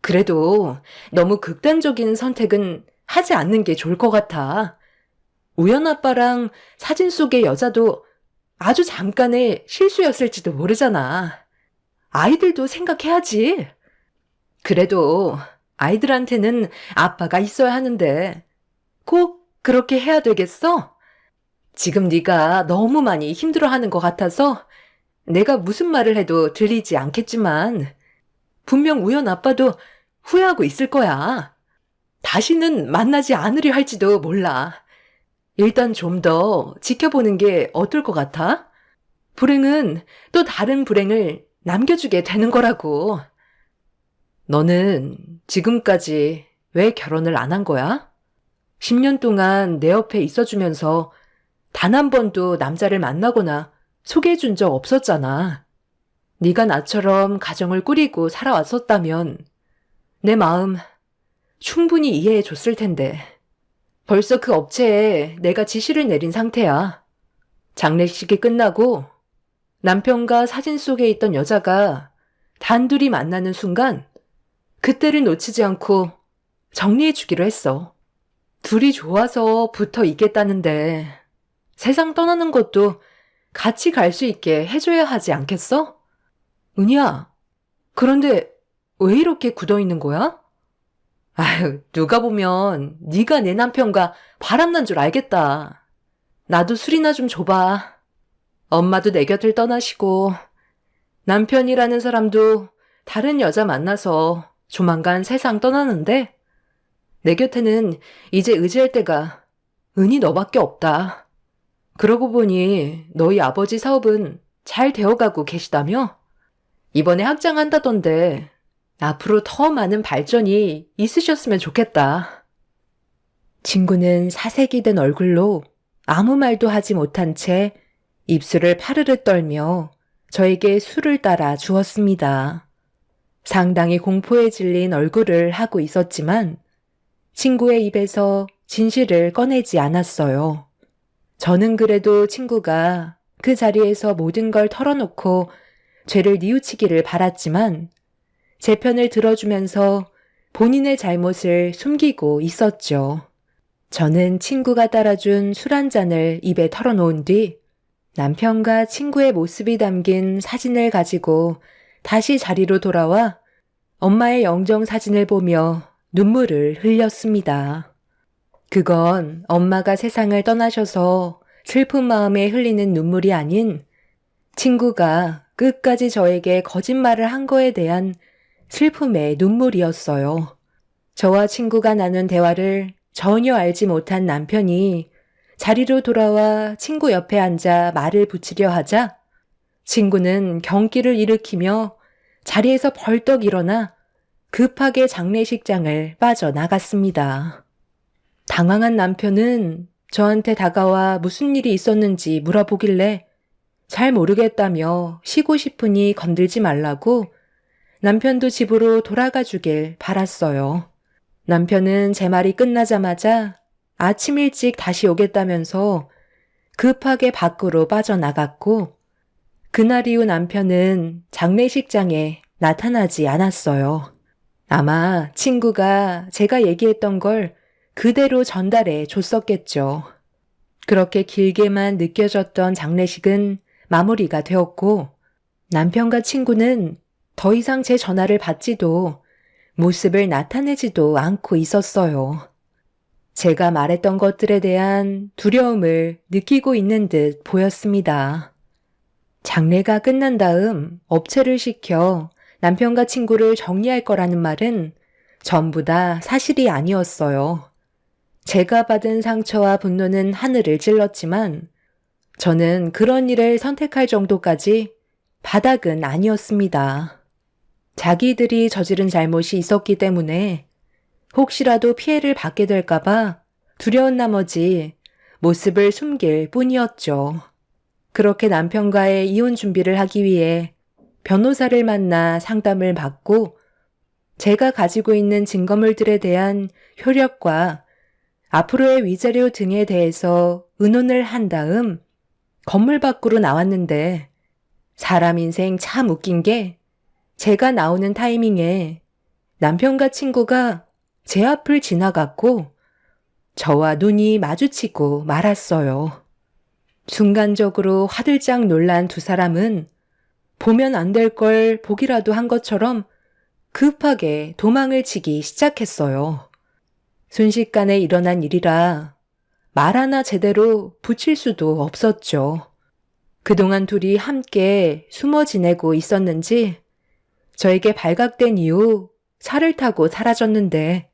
그래도 너무 극단적인 선택은 하지 않는 게 좋을 것 같아. 우연 아빠랑 사진 속의 여자도 아주 잠깐의 실수였을지도 모르잖아. 아이들도 생각해야지. 그래도 아이들한테는 아빠가 있어야 하는데 꼭 그렇게 해야 되겠어? 지금 네가 너무 많이 힘들어하는 것 같아서 내가 무슨 말을 해도 들리지 않겠지만 분명 우연 아빠도 후회하고 있을 거야. 다시는 만나지 않으려 할지도 몰라. 일단 좀 더 지켜보는 게 어떨 것 같아? 불행은 또 다른 불행을 남겨주게 되는 거라고. 너는 지금까지 왜 결혼을 안 한 거야? 10년 동안 내 옆에 있어주면서 단 한 번도 남자를 만나거나 소개해준 적 없었잖아. 네가 나처럼 가정을 꾸리고 살아왔었다면 내 마음 충분히 이해해 줬을 텐데. 벌써 그 업체에 내가 지시를 내린 상태야. 장례식이 끝나고 남편과 사진 속에 있던 여자가 단둘이 만나는 순간 그때를 놓치지 않고 정리해 주기로 했어. 둘이 좋아서 붙어 있겠다는데 세상 떠나는 것도 같이 갈 수 있게 해줘야 하지 않겠어? 은희야, 그런데 왜 이렇게 굳어 있는 거야? 아유, 누가 보면 네가 내 남편과 바람난 줄 알겠다. 나도 술이나 좀 줘봐. 엄마도 내 곁을 떠나시고 남편이라는 사람도 다른 여자 만나서 조만간 세상 떠나는데 내 곁에는 이제 의지할 데가 은희 너밖에 없다. 그러고 보니 너희 아버지 사업은 잘 되어가고 계시다며? 이번에 확장한다던데 앞으로 더 많은 발전이 있으셨으면 좋겠다. 친구는 사색이 된 얼굴로 아무 말도 하지 못한 채 입술을 파르르 떨며 저에게 술을 따라 주었습니다. 상당히 공포에 질린 얼굴을 하고 있었지만 친구의 입에서 진실을 꺼내지 않았어요. 저는 그래도 친구가 그 자리에서 모든 걸 털어놓고 죄를 뉘우치기를 바랐지만 제 편을 들어주면서 본인의 잘못을 숨기고 있었죠. 저는 친구가 따라준 술 한 잔을 입에 털어놓은 뒤 남편과 친구의 모습이 담긴 사진을 가지고 다시 자리로 돌아와 엄마의 영정 사진을 보며 눈물을 흘렸습니다. 그건 엄마가 세상을 떠나셔서 슬픈 마음에 흘리는 눈물이 아닌 친구가 끝까지 저에게 거짓말을 한 거에 대한 슬픔의 눈물이었어요. 저와 친구가 나눈 대화를 전혀 알지 못한 남편이 자리로 돌아와 친구 옆에 앉아 말을 붙이려 하자 친구는 경기를 일으키며 자리에서 벌떡 일어나 급하게 장례식장을 빠져나갔습니다. 당황한 남편은 저한테 다가와 무슨 일이 있었는지 물어보길래 잘 모르겠다며 쉬고 싶으니 건들지 말라고 남편도 집으로 돌아가 주길 바랐어요. 남편은 제 말이 끝나자마자 아침 일찍 다시 오겠다면서 급하게 밖으로 빠져나갔고 그날 이후 남편은 장례식장에 나타나지 않았어요. 아마 친구가 제가 얘기했던 걸 그대로 전달해 줬었겠죠. 그렇게 길게만 느껴졌던 장례식은 마무리가 되었고 남편과 친구는 더 이상 제 전화를 받지도 모습을 나타내지도 않고 있었어요. 제가 말했던 것들에 대한 두려움을 느끼고 있는 듯 보였습니다. 장례가 끝난 다음 업체를 시켜 남편과 친구를 정리할 거라는 말은 전부 다 사실이 아니었어요. 제가 받은 상처와 분노는 하늘을 찔렀지만 저는 그런 일을 선택할 정도까지 바닥은 아니었습니다. 자기들이 저지른 잘못이 있었기 때문에 혹시라도 피해를 받게 될까봐 두려운 나머지 모습을 숨길 뿐이었죠. 그렇게 남편과의 이혼 준비를 하기 위해 변호사를 만나 상담을 받고 제가 가지고 있는 증거물들에 대한 효력과 앞으로의 위자료 등에 대해서 의논을 한 다음 건물 밖으로 나왔는데 사람 인생 참 웃긴 게 제가 나오는 타이밍에 남편과 친구가 제 앞을 지나갔고 저와 눈이 마주치고 말았어요. 순간적으로 화들짝 놀란 두 사람은 보면 안 될 걸 보기라도 한 것처럼 급하게 도망을 치기 시작했어요. 순식간에 일어난 일이라 말 하나 제대로 붙일 수도 없었죠. 그동안 둘이 함께 숨어 지내고 있었는지 저에게 발각된 이후 차를 타고 사라졌는데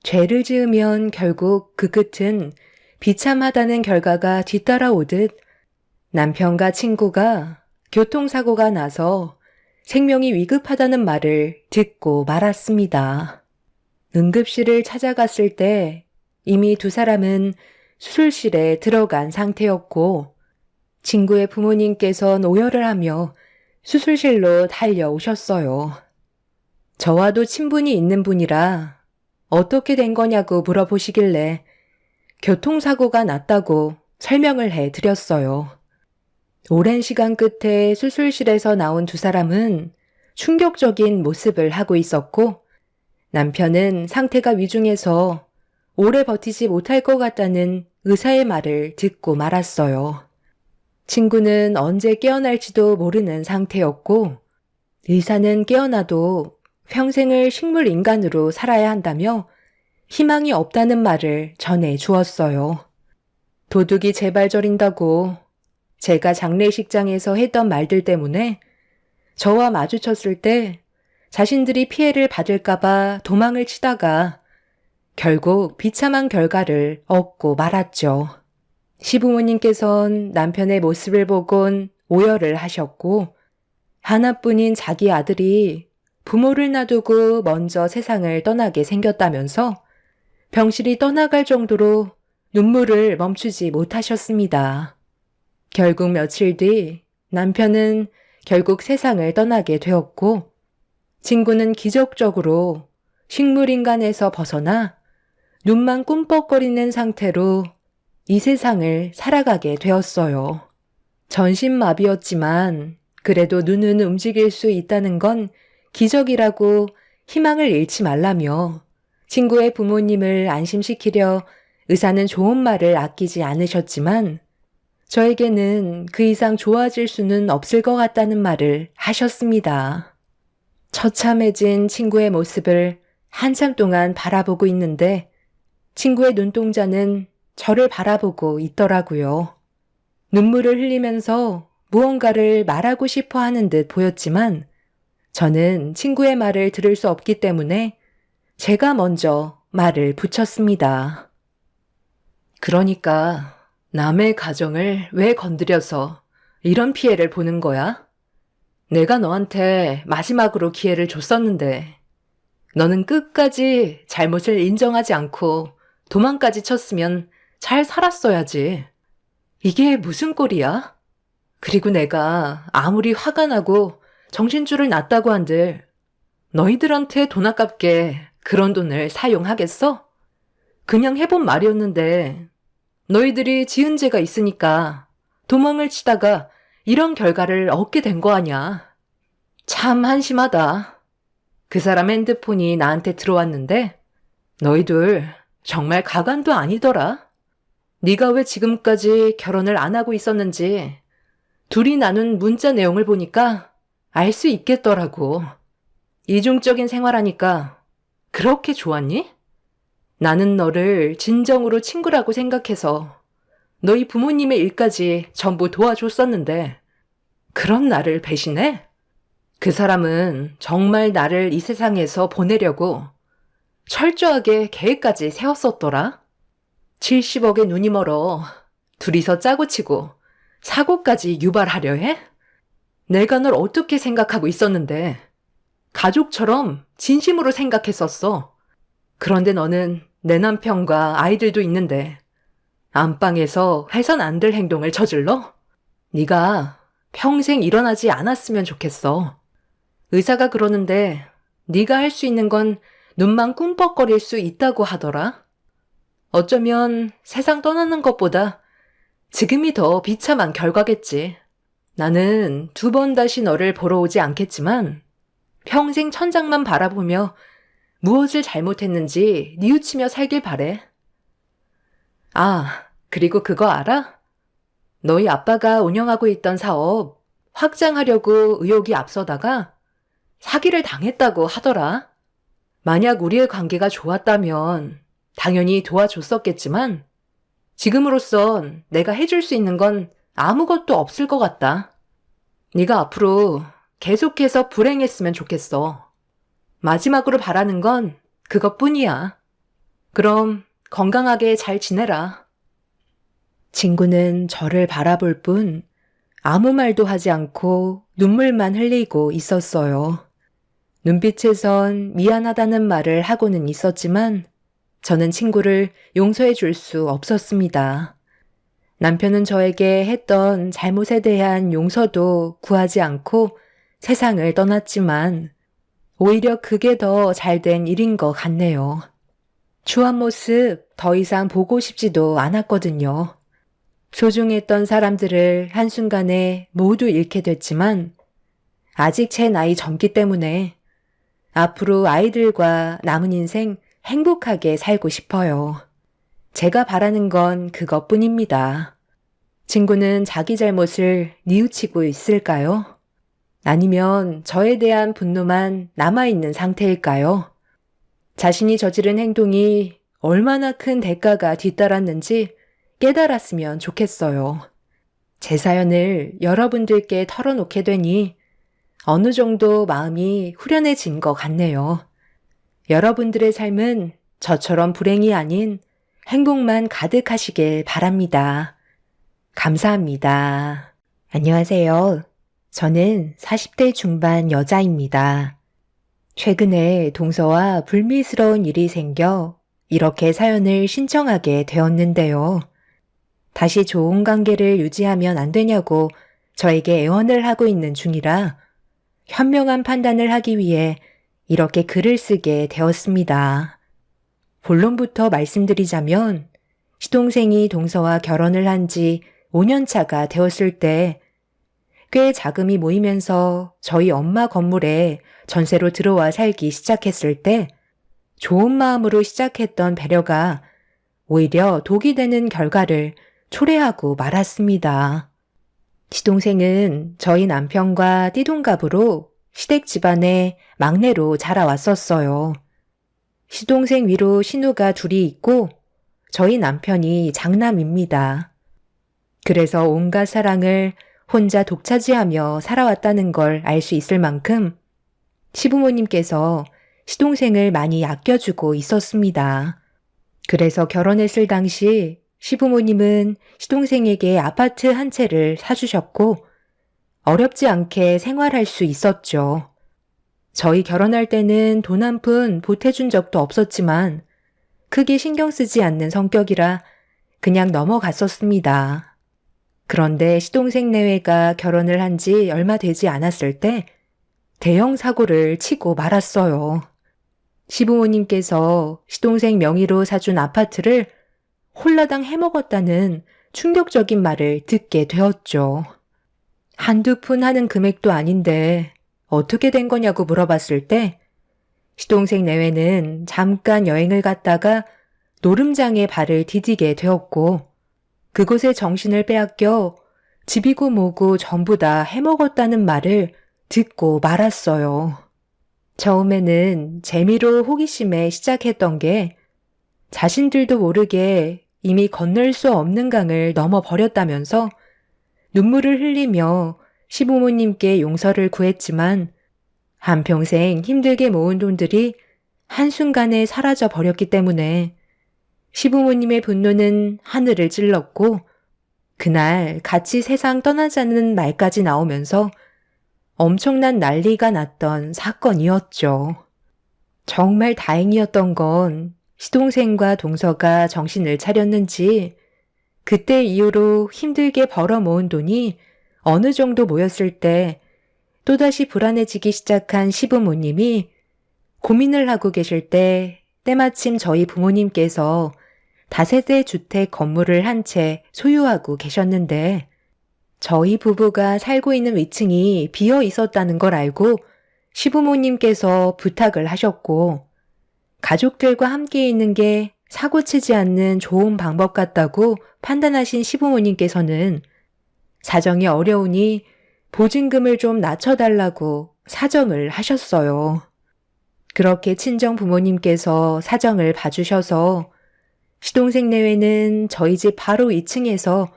죄를 지으면 결국 그 끝은 비참하다는 결과가 뒤따라오듯 남편과 친구가 교통사고가 나서 생명이 위급하다는 말을 듣고 말았습니다. 응급실을 찾아갔을 때 이미 두 사람은 수술실에 들어간 상태였고 친구의 부모님께선 오열을 하며 수술실로 달려오셨어요. 저와도 친분이 있는 분이라 어떻게 된 거냐고 물어보시길래 교통사고가 났다고 설명을 해드렸어요. 오랜 시간 끝에 수술실에서 나온 두 사람은 충격적인 모습을 하고 있었고 남편은 상태가 위중해서 오래 버티지 못할 것 같다는 의사의 말을 듣고 말았어요. 친구는 언제 깨어날지도 모르는 상태였고 의사는 깨어나도 평생을 식물 인간으로 살아야 한다며 희망이 없다는 말을 전해 주었어요. 도둑이 제발 저린다고 제가 장례식장에서 했던 말들 때문에 저와 마주쳤을 때 자신들이 피해를 받을까봐 도망을 치다가 결국 비참한 결과를 얻고 말았죠. 시부모님께선 남편의 모습을 보곤 오열을 하셨고 하나뿐인 자기 아들이 부모를 놔두고 먼저 세상을 떠나게 생겼다면서 병실이 떠나갈 정도로 눈물을 멈추지 못하셨습니다. 결국 며칠 뒤 남편은 결국 세상을 떠나게 되었고 친구는 기적적으로 식물인간에서 벗어나 눈만 꿈뻑거리는 상태로 이 세상을 살아가게 되었어요. 전신마비였지만 그래도 눈은 움직일 수 있다는 건 기적이라고 희망을 잃지 말라며 친구의 부모님을 안심시키려 의사는 좋은 말을 아끼지 않으셨지만 저에게는 그 이상 좋아질 수는 없을 것 같다는 말을 하셨습니다. 처참해진 친구의 모습을 한참 동안 바라보고 있는데 친구의 눈동자는 저를 바라보고 있더라고요. 눈물을 흘리면서 무언가를 말하고 싶어 하는 듯 보였지만 저는 친구의 말을 들을 수 없기 때문에 제가 먼저 말을 붙였습니다. 그러니까 남의 가정을 왜 건드려서 이런 피해를 보는 거야? 내가 너한테 마지막으로 기회를 줬었는데 너는 끝까지 잘못을 인정하지 않고 도망까지 쳤으면 잘 살았어야지. 이게 무슨 꼴이야? 그리고 내가 아무리 화가 나고 정신줄을 놨다고 한들 너희들한테 돈 아깝게 그런 돈을 사용하겠어? 그냥 해본 말이었는데 너희들이 지은 죄가 있으니까 도망을 치다가 이런 결과를 얻게 된 거 아냐. 참 한심하다. 그 사람 핸드폰이 나한테 들어왔는데 너희들 정말 가관도 아니더라. 네가 왜 지금까지 결혼을 안 하고 있었는지 둘이 나눈 문자 내용을 보니까 알 수 있겠더라고. 이중적인 생활하니까 그렇게 좋았니? 나는 너를 진정으로 친구라고 생각해서 너희 부모님의 일까지 전부 도와줬었는데 그런 나를 배신해? 그 사람은 정말 나를 이 세상에서 보내려고 철저하게 계획까지 세웠었더라. 70억에 눈이 멀어 둘이서 짜고 치고 사고까지 유발하려 해? 내가 널 어떻게 생각하고 있었는데 가족처럼 진심으로 생각했었어. 그런데 너는 내 남편과 아이들도 있는데 안방에서 해선 안 될 행동을 저질러? 네가 평생 일어나지 않았으면 좋겠어. 의사가 그러는데 네가 할 수 있는 건 눈만 꿈뻑거릴 수 있다고 하더라. 어쩌면 세상 떠나는 것보다 지금이 더 비참한 결과겠지. 나는 2번 다시 너를 보러 오지 않겠지만 평생 천장만 바라보며 무엇을 잘못했는지 뉘우치며 살길 바래. 아, 그리고 그거 알아? 너희 아빠가 운영하고 있던 사업 확장하려고 의혹이 앞서다가 사기를 당했다고 하더라. 만약 우리의 관계가 좋았다면 당연히 도와줬었겠지만 지금으로선 내가 해줄 수 있는 건 아무것도 없을 것 같다. 네가 앞으로 계속해서 불행했으면 좋겠어. 마지막으로 바라는 건 그것뿐이야. 그럼 건강하게 잘 지내라. 친구는 저를 바라볼 뿐 아무 말도 하지 않고 눈물만 흘리고 있었어요. 눈빛에선 미안하다는 말을 하고는 있었지만 저는 친구를 용서해 줄 수 없었습니다. 남편은 저에게 했던 잘못에 대한 용서도 구하지 않고 세상을 떠났지만 오히려 그게 더 잘된 일인 것 같네요. 추한 모습 더 이상 보고 싶지도 않았거든요. 소중했던 사람들을 한순간에 모두 잃게 됐지만 아직 제 나이 젊기 때문에 앞으로 아이들과 남은 인생 행복하게 살고 싶어요. 제가 바라는 건 그것뿐입니다. 친구는 자기 잘못을 뉘우치고 있을까요? 아니면 저에 대한 분노만 남아있는 상태일까요? 자신이 저지른 행동이 얼마나 큰 대가가 뒤따랐는지 깨달았으면 좋겠어요. 제 사연을 여러분들께 털어놓게 되니 어느 정도 마음이 후련해진 것 같네요. 여러분들의 삶은 저처럼 불행이 아닌 행복만 가득하시길 바랍니다. 감사합니다. 안녕하세요. 저는 40대 중반 여자입니다. 최근에 동서와 불미스러운 일이 생겨 이렇게 사연을 신청하게 되었는데요. 다시 좋은 관계를 유지하면 안 되냐고 저에게 애원을 하고 있는 중이라 현명한 판단을 하기 위해 이렇게 글을 쓰게 되었습니다. 본론부터 말씀드리자면 시동생이 동서와 결혼을 한 지 5년 차가 되었을 때 꽤 자금이 모이면서 저희 엄마 건물에 전세로 들어와 살기 시작했을 때 좋은 마음으로 시작했던 배려가 오히려 독이 되는 결과를 초래하고 말았습니다. 시동생은 저희 남편과 띠동갑으로 시댁 집안의 막내로 자라왔었어요. 시동생 위로 신우가 둘이 있고 저희 남편이 장남입니다. 그래서 온갖 사랑을 혼자 독차지하며 살아왔다는 걸 알 수 있을 만큼 시부모님께서 시동생을 많이 아껴주고 있었습니다. 그래서 결혼했을 당시 시부모님은 시동생에게 아파트 한 채를 사주셨고 어렵지 않게 생활할 수 있었죠. 저희 결혼할 때는 돈 한 푼 보태준 적도 없었지만 크게 신경 쓰지 않는 성격이라 그냥 넘어갔었습니다. 그런데 시동생 내외가 결혼을 한 지 얼마 되지 않았을 때 대형 사고를 치고 말았어요. 시부모님께서 시동생 명의로 사준 아파트를 홀라당 해먹었다는 충격적인 말을 듣게 되었죠. 한두 푼 하는 금액도 아닌데 어떻게 된 거냐고 물어봤을 때 시동생 내외는 잠깐 여행을 갔다가 노름장에 발을 디디게 되었고 그곳에 정신을 빼앗겨 집이고 뭐고 전부 다 해먹었다는 말을 듣고 말았어요. 처음에는 재미로 호기심에 시작했던 게 자신들도 모르게 이미 건널 수 없는 강을 넘어버렸다면서 눈물을 흘리며 시부모님께 용서를 구했지만 한평생 힘들게 모은 돈들이 한순간에 사라져 버렸기 때문에 시부모님의 분노는 하늘을 찔렀고 그날 같이 세상 떠나자는 말까지 나오면서 엄청난 난리가 났던 사건이었죠. 정말 다행이었던 건 시동생과 동서가 정신을 차렸는지 그때 이후로 힘들게 벌어 모은 돈이 어느 정도 모였을 때 또다시 불안해지기 시작한 시부모님이 고민을 하고 계실 때 때마침 저희 부모님께서 다세대 주택 건물을 한 채 소유하고 계셨는데 저희 부부가 살고 있는 위층이 비어 있었다는 걸 알고 시부모님께서 부탁을 하셨고 가족들과 함께 있는 게 사고치지 않는 좋은 방법 같다고 판단하신 시부모님께서는 사정이 어려우니 보증금을 좀 낮춰달라고 사정을 하셨어요. 그렇게 친정 부모님께서 사정을 봐주셔서 시동생 내외는 저희 집 바로 2층에서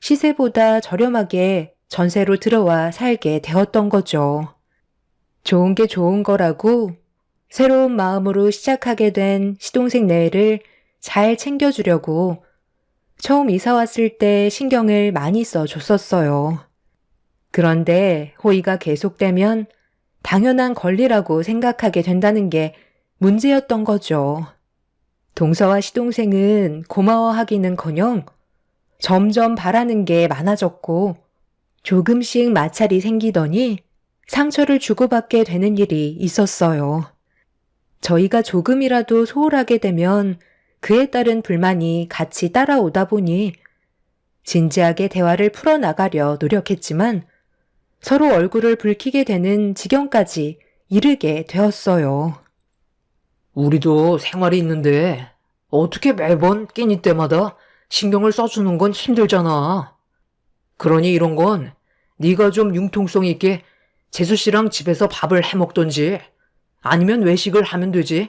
시세보다 저렴하게 전세로 들어와 살게 되었던 거죠. 좋은 게 좋은 거라고 새로운 마음으로 시작하게 된 시동생 내외를 잘 챙겨주려고 처음 이사 왔을 때 신경을 많이 써줬었어요. 그런데 호의가 계속되면 당연한 권리라고 생각하게 된다는 게 문제였던 거죠. 동서와 시동생은 고마워하기는커녕 점점 바라는 게 많아졌고 조금씩 마찰이 생기더니 상처를 주고받게 되는 일이 있었어요. 저희가 조금이라도 소홀하게 되면 그에 따른 불만이 같이 따라오다 보니 진지하게 대화를 풀어나가려 노력했지만 서로 얼굴을 붉히게 되는 지경까지 이르게 되었어요. 우리도 생활이 있는데 어떻게 매번 끼니 때마다 신경을 써주는 건 힘들잖아. 그러니 이런 건 네가 좀 융통성 있게 재수 씨랑 집에서 밥을 해 먹던지 아니면 외식을 하면 되지.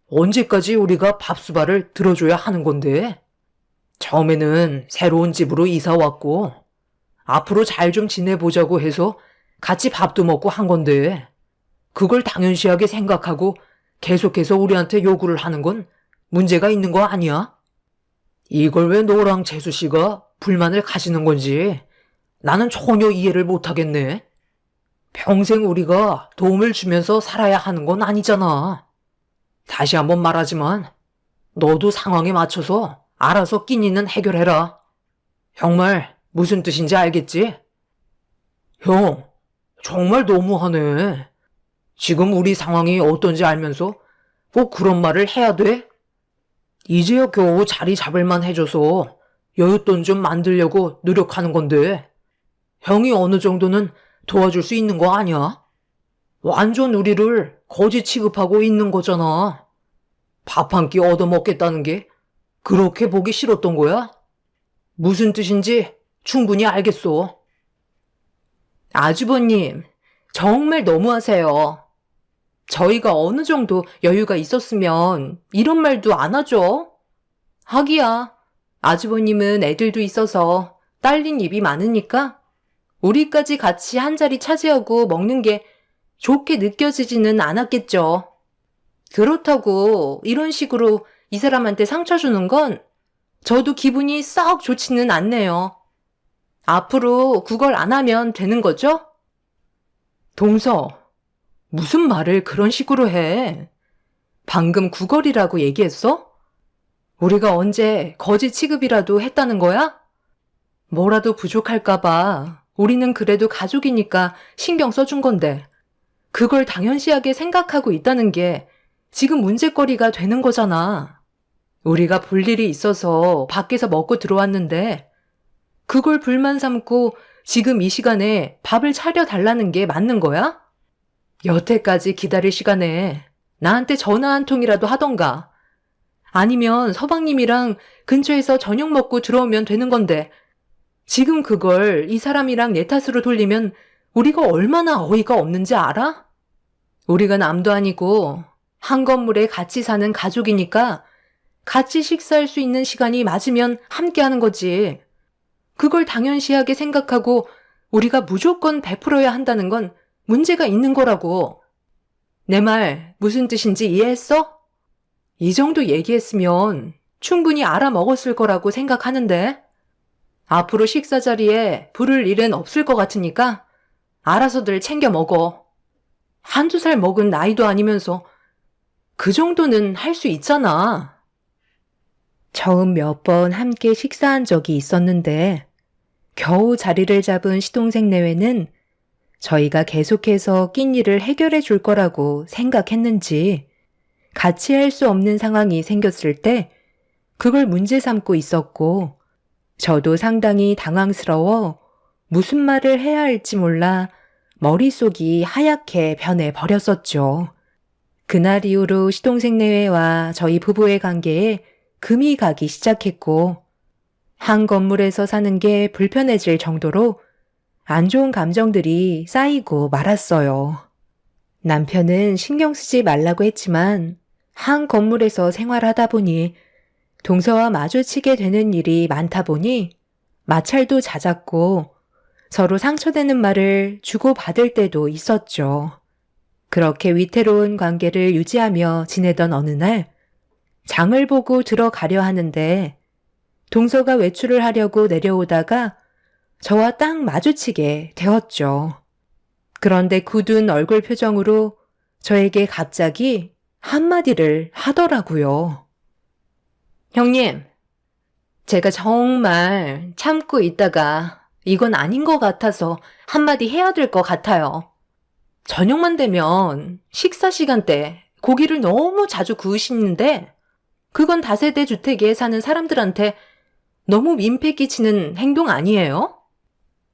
언제까지 우리가 밥수발을 들어줘야 하는 건데? 처음에는 새로운 집으로 이사 왔고 앞으로 잘 좀 지내보자고 해서 같이 밥도 먹고 한 건데 그걸 당연시하게 생각하고 계속해서 우리한테 요구를 하는 건 문제가 있는 거 아니야? 이걸 왜 너랑 재수 씨가 불만을 가지는 건지 나는 전혀 이해를 못하겠네. 평생 우리가 도움을 주면서 살아야 하는 건 아니잖아. 다시 한번 말하지만 너도 상황에 맞춰서 알아서 끼니는 해결해라. 형 말 무슨 뜻인지 알겠지? 형, 정말 너무하네. 지금 우리 상황이 어떤지 알면서 꼭 그런 말을 해야 돼? 이제야 겨우 자리 잡을만 해줘서 여윳돈 좀 만들려고 노력하는 건데 형이 어느 정도는 도와줄 수 있는 거 아니야? 완전 우리를 거지 취급하고 있는 거잖아. 밥 한 끼 얻어먹겠다는 게 그렇게 보기 싫었던 거야? 무슨 뜻인지 충분히 알겠어. 아주버님, 정말 너무하세요. 저희가 어느 정도 여유가 있었으면 이런 말도 안 하죠. 하기야, 아주버님은 애들도 있어서 딸린 입이 많으니까 우리까지 같이 한 자리 차지하고 먹는 게 좋게 느껴지지는 않았겠죠. 그렇다고 이런 식으로 이 사람한테 상처 주는 건 저도 기분이 썩 좋지는 않네요. 앞으로 그걸 안 하면 되는 거죠? 동서, 무슨 말을 그런 식으로 해? 방금 구걸이라고 얘기했어? 우리가 언제 거지 취급이라도 했다는 거야? 뭐라도 부족할까봐 우리는 그래도 가족이니까 신경 써준 건데 그걸 당연시하게 생각하고 있다는 게 지금 문제거리가 되는 거잖아. 우리가 볼 일이 있어서 밖에서 먹고 들어왔는데 그걸 불만 삼고 지금 이 시간에 밥을 차려달라는 게 맞는 거야? 여태까지 기다릴 시간에 나한테 전화 한 통이라도 하던가 아니면 서방님이랑 근처에서 저녁 먹고 들어오면 되는 건데 지금 그걸 이 사람이랑 내 탓으로 돌리면 우리가 얼마나 어이가 없는지 알아? 우리가 남도 아니고 한 건물에 같이 사는 가족이니까 같이 식사할 수 있는 시간이 맞으면 함께 하는 거지. 그걸 당연시하게 생각하고 우리가 무조건 베풀어야 한다는 건 문제가 있는 거라고. 내 말 무슨 뜻인지 이해했어? 이 정도 얘기했으면 충분히 알아먹었을 거라고 생각하는데 앞으로 식사 자리에 부를 일은 없을 것 같으니까 알아서들 챙겨 먹어. 한두 살 먹은 나이도 아니면서 그 정도는 할 수 있잖아. 처음 몇 번 함께 식사한 적이 있었는데 겨우 자리를 잡은 시동생 내외는 저희가 계속해서 끼니를 해결해 줄 거라고 생각했는지 같이 할 수 없는 상황이 생겼을 때 그걸 문제 삼고 있었고 저도 상당히 당황스러워 무슨 말을 해야 할지 몰라 머릿속이 하얗게 변해버렸었죠. 그날 이후로 시동생 내외와 저희 부부의 관계에 금이 가기 시작했고 한 건물에서 사는 게 불편해질 정도로 안 좋은 감정들이 쌓이고 말았어요. 남편은 신경 쓰지 말라고 했지만 한 건물에서 생활하다 보니 동서와 마주치게 되는 일이 많다 보니 마찰도 잦았고 서로 상처되는 말을 주고받을 때도 있었죠. 그렇게 위태로운 관계를 유지하며 지내던 어느 날 장을 보고 들어가려 하는데 동서가 외출을 하려고 내려오다가 저와 딱 마주치게 되었죠. 그런데 굳은 얼굴 표정으로 저에게 갑자기 한마디를 하더라고요. 형님, 제가 정말 참고 있다가 이건 아닌 것 같아서 한마디 해야 될 것 같아요. 저녁만 되면 식사 시간 때 고기를 너무 자주 구우시는데 그건 다세대 주택에 사는 사람들한테 너무 민폐 끼치는 행동 아니에요?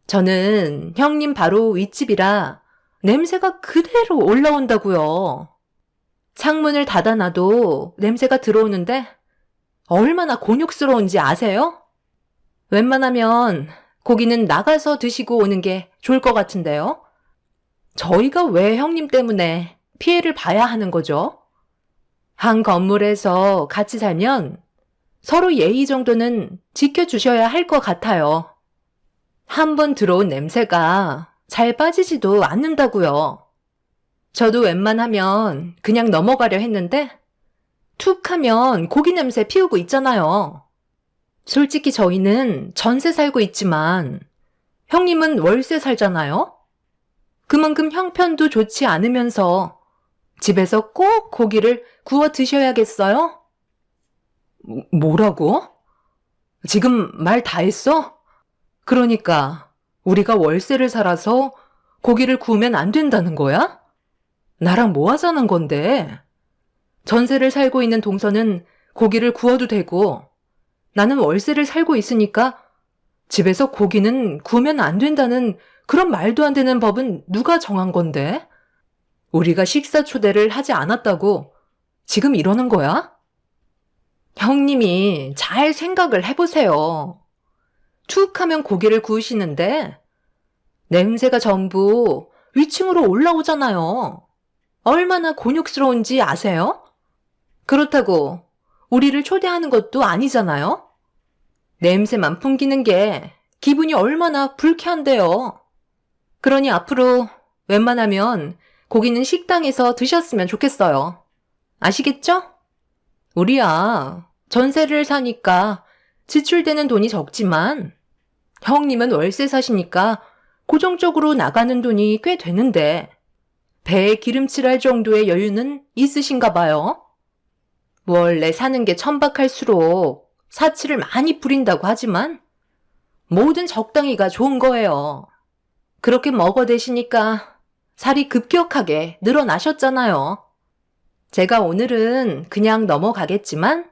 저는 형님 바로 윗집이라 냄새가 그대로 올라온다고요. 창문을 닫아놔도 냄새가 들어오는데 얼마나 곤욕스러운지 아세요? 웬만하면 고기는 나가서 드시고 오는 게 좋을 것 같은데요. 저희가 왜 형님 때문에 피해를 봐야 하는 거죠? 한 건물에서 같이 살면 서로 예의 정도는 지켜주셔야 할 것 같아요. 한 번 들어온 냄새가 잘 빠지지도 않는다고요. 저도 웬만하면 그냥 넘어가려 했는데 툭 하면 고기 냄새 피우고 있잖아요. 솔직히 저희는 전세 살고 있지만 형님은 월세 살잖아요. 그만큼 형편도 좋지 않으면서 집에서 꼭 고기를 구워 드셔야겠어요? 뭐라고? 지금 말 다 했어? 그러니까 우리가 월세를 살아서 고기를 구우면 안 된다는 거야? 나랑 뭐 하자는 건데? 전세를 살고 있는 동서는 고기를 구워도 되고 나는 월세를 살고 있으니까 집에서 고기는 구우면 안 된다는 그런 말도 안 되는 법은 누가 정한 건데? 우리가 식사 초대를 하지 않았다고 지금 이러는 거야? 형님이 잘 생각을 해보세요. 툭 하면 고기를 구우시는데 냄새가 전부 위층으로 올라오잖아요. 얼마나 곤욕스러운지 아세요? 그렇다고 우리를 초대하는 것도 아니잖아요? 냄새만 풍기는 게 기분이 얼마나 불쾌한데요. 그러니 앞으로 웬만하면 고기는 식당에서 드셨으면 좋겠어요. 아시겠죠? 우리야 전세를 사니까 지출되는 돈이 적지만 형님은 월세 사시니까 고정적으로 나가는 돈이 꽤 되는데 배에 기름칠할 정도의 여유는 있으신가 봐요. 원래 사는 게 천박할수록 사치를 많이 부린다고 하지만 뭐든 적당히가 좋은 거예요. 그렇게 먹어대시니까 살이 급격하게 늘어나셨잖아요. 제가 오늘은 그냥 넘어가겠지만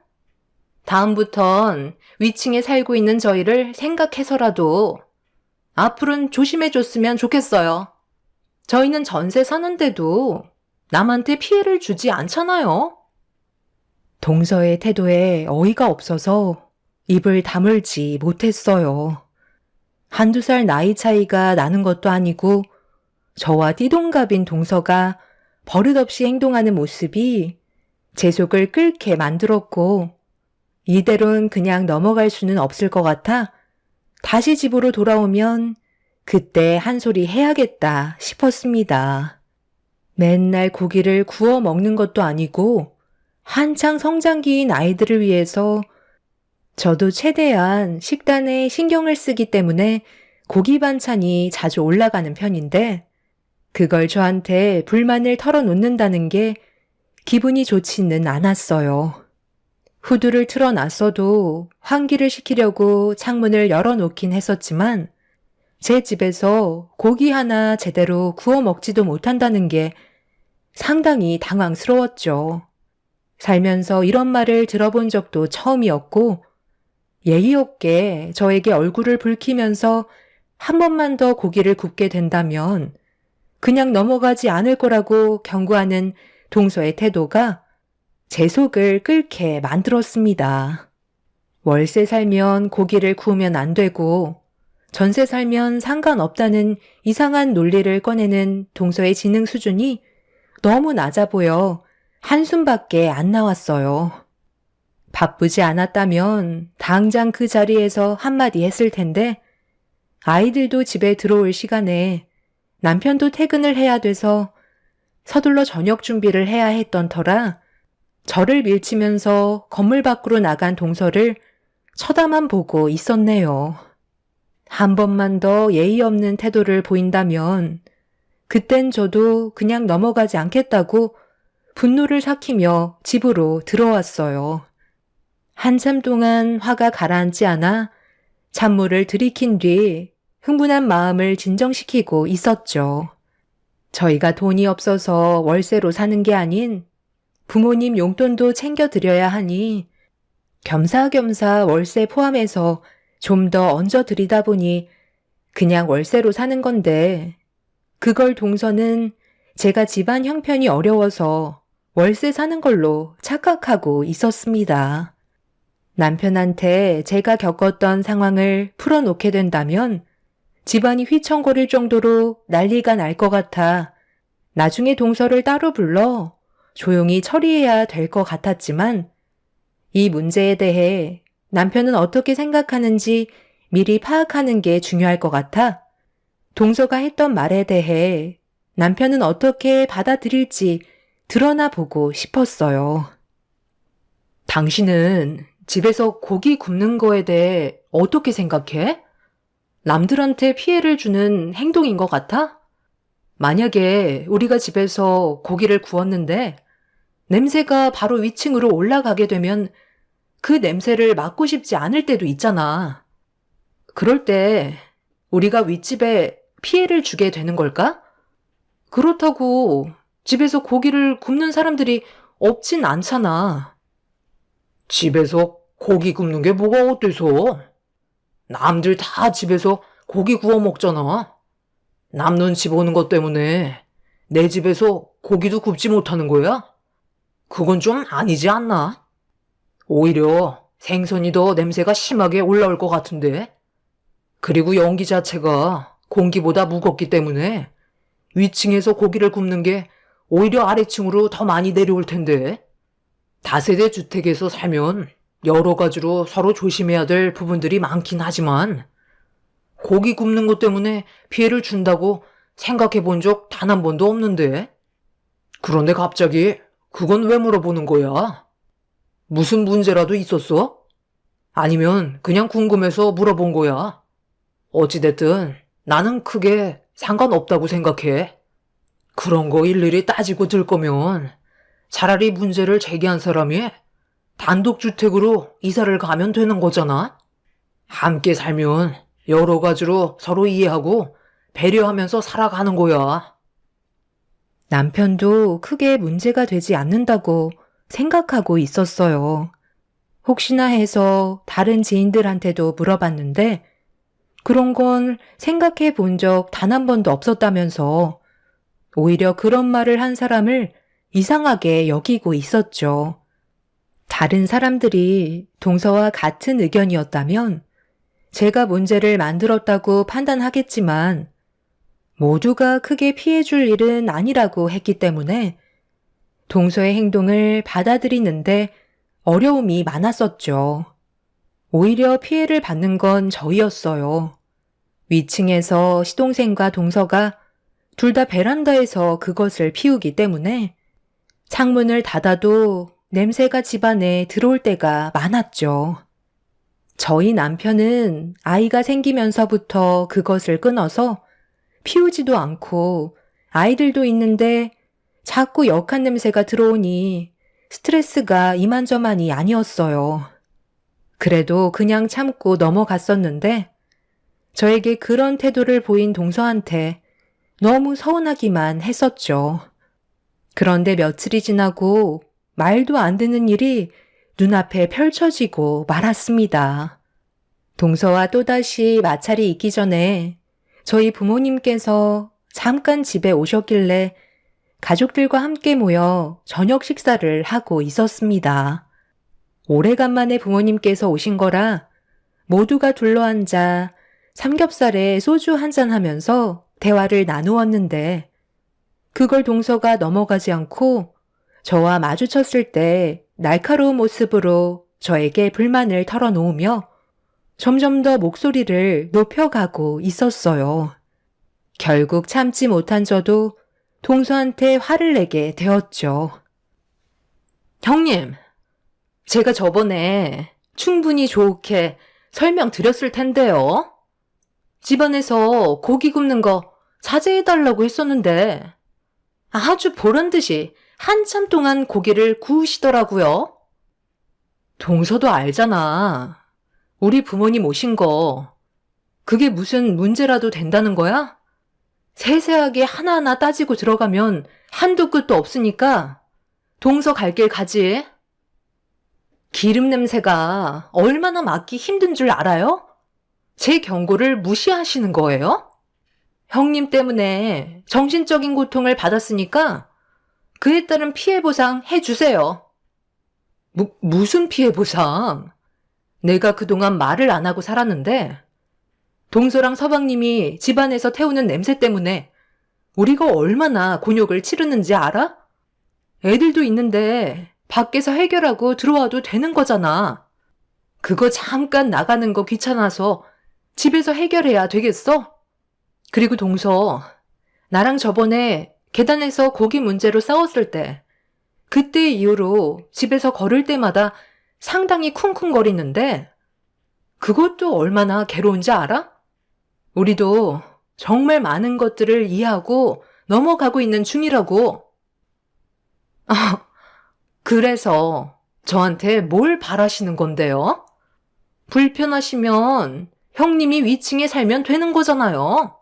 다음부턴 위층에 살고 있는 저희를 생각해서라도 앞으로는 조심해줬으면 좋겠어요. 저희는 전세 사는데도 남한테 피해를 주지 않잖아요. 동서의 태도에 어이가 없어서 입을 다물지 못했어요. 한두 살 나이 차이가 나는 것도 아니고 저와 띠동갑인 동서가 버릇없이 행동하는 모습이 제 속을 끓게 만들었고 이대로는 그냥 넘어갈 수는 없을 것 같아 다시 집으로 돌아오면 그때 한 소리 해야겠다 싶었습니다. 맨날 고기를 구워 먹는 것도 아니고 한창 성장기인 아이들을 위해서 저도 최대한 식단에 신경을 쓰기 때문에 고기 반찬이 자주 올라가는 편인데 그걸 저한테 불만을 털어놓는다는 게 기분이 좋지는 않았어요. 후드를 틀어놨어도 환기를 시키려고 창문을 열어놓긴 했었지만 제 집에서 고기 하나 제대로 구워 먹지도 못한다는 게 상당히 당황스러웠죠. 살면서 이런 말을 들어본 적도 처음이었고 예의 없게 저에게 얼굴을 붉히면서 한 번만 더 고기를 굽게 된다면 그냥 넘어가지 않을 거라고 경고하는 동서의 태도가 제 속을 끓게 만들었습니다. 월세 살면 고기를 구우면 안 되고 전세 살면 상관없다는 이상한 논리를 꺼내는 동서의 지능 수준이 너무 낮아 보여 한숨밖에 안 나왔어요. 바쁘지 않았다면 당장 그 자리에서 한마디 했을 텐데 아이들도 집에 들어올 시간에 남편도 퇴근을 해야 돼서 서둘러 저녁 준비를 해야 했던 터라 저를 밀치면서 건물 밖으로 나간 동서를 쳐다만 보고 있었네요. 한 번만 더 예의 없는 태도를 보인다면 그땐 저도 그냥 넘어가지 않겠다고 분노를 삭히며 집으로 들어왔어요. 한참 동안 화가 가라앉지 않아 찬물을 들이킨 뒤 흥분한 마음을 진정시키고 있었죠. 저희가 돈이 없어서 월세로 사는 게 아닌 부모님 용돈도 챙겨드려야 하니 겸사겸사 월세 포함해서 좀 더 얹어드리다 보니 그냥 월세로 사는 건데 그걸 동서는 제가 집안 형편이 어려워서 월세 사는 걸로 착각하고 있었습니다. 남편한테 제가 겪었던 상황을 풀어놓게 된다면 집안이 휘청거릴 정도로 난리가 날 것 같아 나중에 동서를 따로 불러 조용히 처리해야 될 것 같았지만 이 문제에 대해 남편은 어떻게 생각하는지 미리 파악하는 게 중요할 것 같아 동서가 했던 말에 대해 남편은 어떻게 받아들일지 드러나 보고 싶었어요. 당신은 집에서 고기 굽는 거에 대해 어떻게 생각해? 남들한테 피해를 주는 행동인 것 같아? 만약에 우리가 집에서 고기를 구웠는데 냄새가 바로 위층으로 올라가게 되면 그 냄새를 맡고 싶지 않을 때도 있잖아. 그럴 때 우리가 윗집에 피해를 주게 되는 걸까? 그렇다고 집에서 고기를 굽는 사람들이 없진 않잖아. 집에서 고기 굽는 게 뭐가 어때서? 남들 다 집에서 고기 구워 먹잖아. 남 눈치 보는 것 때문에 내 집에서 고기도 굽지 못하는 거야? 그건 좀 아니지 않나? 오히려 생선이 더 냄새가 심하게 올라올 것 같은데. 그리고 연기 자체가 공기보다 무겁기 때문에 위층에서 고기를 굽는 게 오히려 아래층으로 더 많이 내려올 텐데. 다세대 주택에서 살면 여러 가지로 서로 조심해야 될 부분들이 많긴 하지만 고기 굽는 것 때문에 피해를 준다고 생각해 본 적 단 한 번도 없는데. 그런데 갑자기 그건 왜 물어보는 거야? 무슨 문제라도 있었어? 아니면 그냥 궁금해서 물어본 거야? 어찌됐든 나는 크게 상관없다고 생각해. 그런 거 일일이 따지고 들 거면 차라리 문제를 제기한 사람이 단독주택으로 이사를 가면 되는 거잖아? 함께 살면 여러 가지로 서로 이해하고 배려하면서 살아가는 거야. 남편도 크게 문제가 되지 않는다고 생각하고 있었어요. 혹시나 해서 다른 지인들한테도 물어봤는데 그런 건 생각해 본 적 단 한 번도 없었다면서 오히려 그런 말을 한 사람을 이상하게 여기고 있었죠. 다른 사람들이 동서와 같은 의견이었다면 제가 문제를 만들었다고 판단하겠지만 모두가 크게 피해줄 일은 아니라고 했기 때문에 동서의 행동을 받아들이는데 어려움이 많았었죠. 오히려 피해를 받는 건 저희였어요. 위층에서 시동생과 동서가 둘 다 베란다에서 그것을 피우기 때문에 창문을 닫아도 냄새가 집안에 들어올 때가 많았죠. 저희 남편은 아이가 생기면서부터 그것을 끊어서 피우지도 않고 아이들도 있는데 자꾸 역한 냄새가 들어오니 스트레스가 이만저만이 아니었어요. 그래도 그냥 참고 넘어갔었는데 저에게 그런 태도를 보인 동서한테 너무 서운하기만 했었죠. 그런데 며칠이 지나고 말도 안 되는 일이 눈앞에 펼쳐지고 말았습니다. 동서와 또다시 마찰이 있기 전에 저희 부모님께서 잠깐 집에 오셨길래 가족들과 함께 모여 저녁 식사를 하고 있었습니다. 오래간만에 부모님께서 오신 거라 모두가 둘러앉아 삼겹살에 소주 한잔 하면서 대화를 나누었는데 그걸 동서가 넘어가지 않고 저와 마주쳤을 때 날카로운 모습으로 저에게 불만을 털어놓으며 점점 더 목소리를 높여가고 있었어요. 결국 참지 못한 저도 동서한테 화를 내게 되었죠. 형님, 제가 저번에 충분히 좋게 설명드렸을 텐데요. 집안에서 고기 굽는 거 자제해달라고 했었는데 아주 보란듯이 한참 동안 고기를 구우시더라고요. 동서도 알잖아. 우리 부모님 오신 거 그게 무슨 문제라도 된다는 거야? 세세하게 하나하나 따지고 들어가면 한도 끝도 없으니까 동서 갈 길 가지. 기름 냄새가 얼마나 맡기 힘든 줄 알아요? 제 경고를 무시하시는 거예요? 형님 때문에 정신적인 고통을 받았으니까 그에 따른 피해 보상 해주세요. 무슨 피해 보상? 내가 그동안 말을 안 하고 살았는데 동서랑 서방님이 집안에서 태우는 냄새 때문에 우리가 얼마나 곤욕을 치르는지 알아? 애들도 있는데 밖에서 해결하고 들어와도 되는 거잖아. 그거 잠깐 나가는 거 귀찮아서 집에서 해결해야 되겠어? 그리고 동서, 나랑 저번에 계단에서 고기 문제로 싸웠을 때 그때 이후로 집에서 걸을 때마다 상당히 쿵쿵거리는데 그것도 얼마나 괴로운지 알아? 우리도 정말 많은 것들을 이해하고 넘어가고 있는 중이라고. 그래서 저한테 뭘 바라시는 건데요? 불편하시면 형님이 위층에 살면 되는 거잖아요.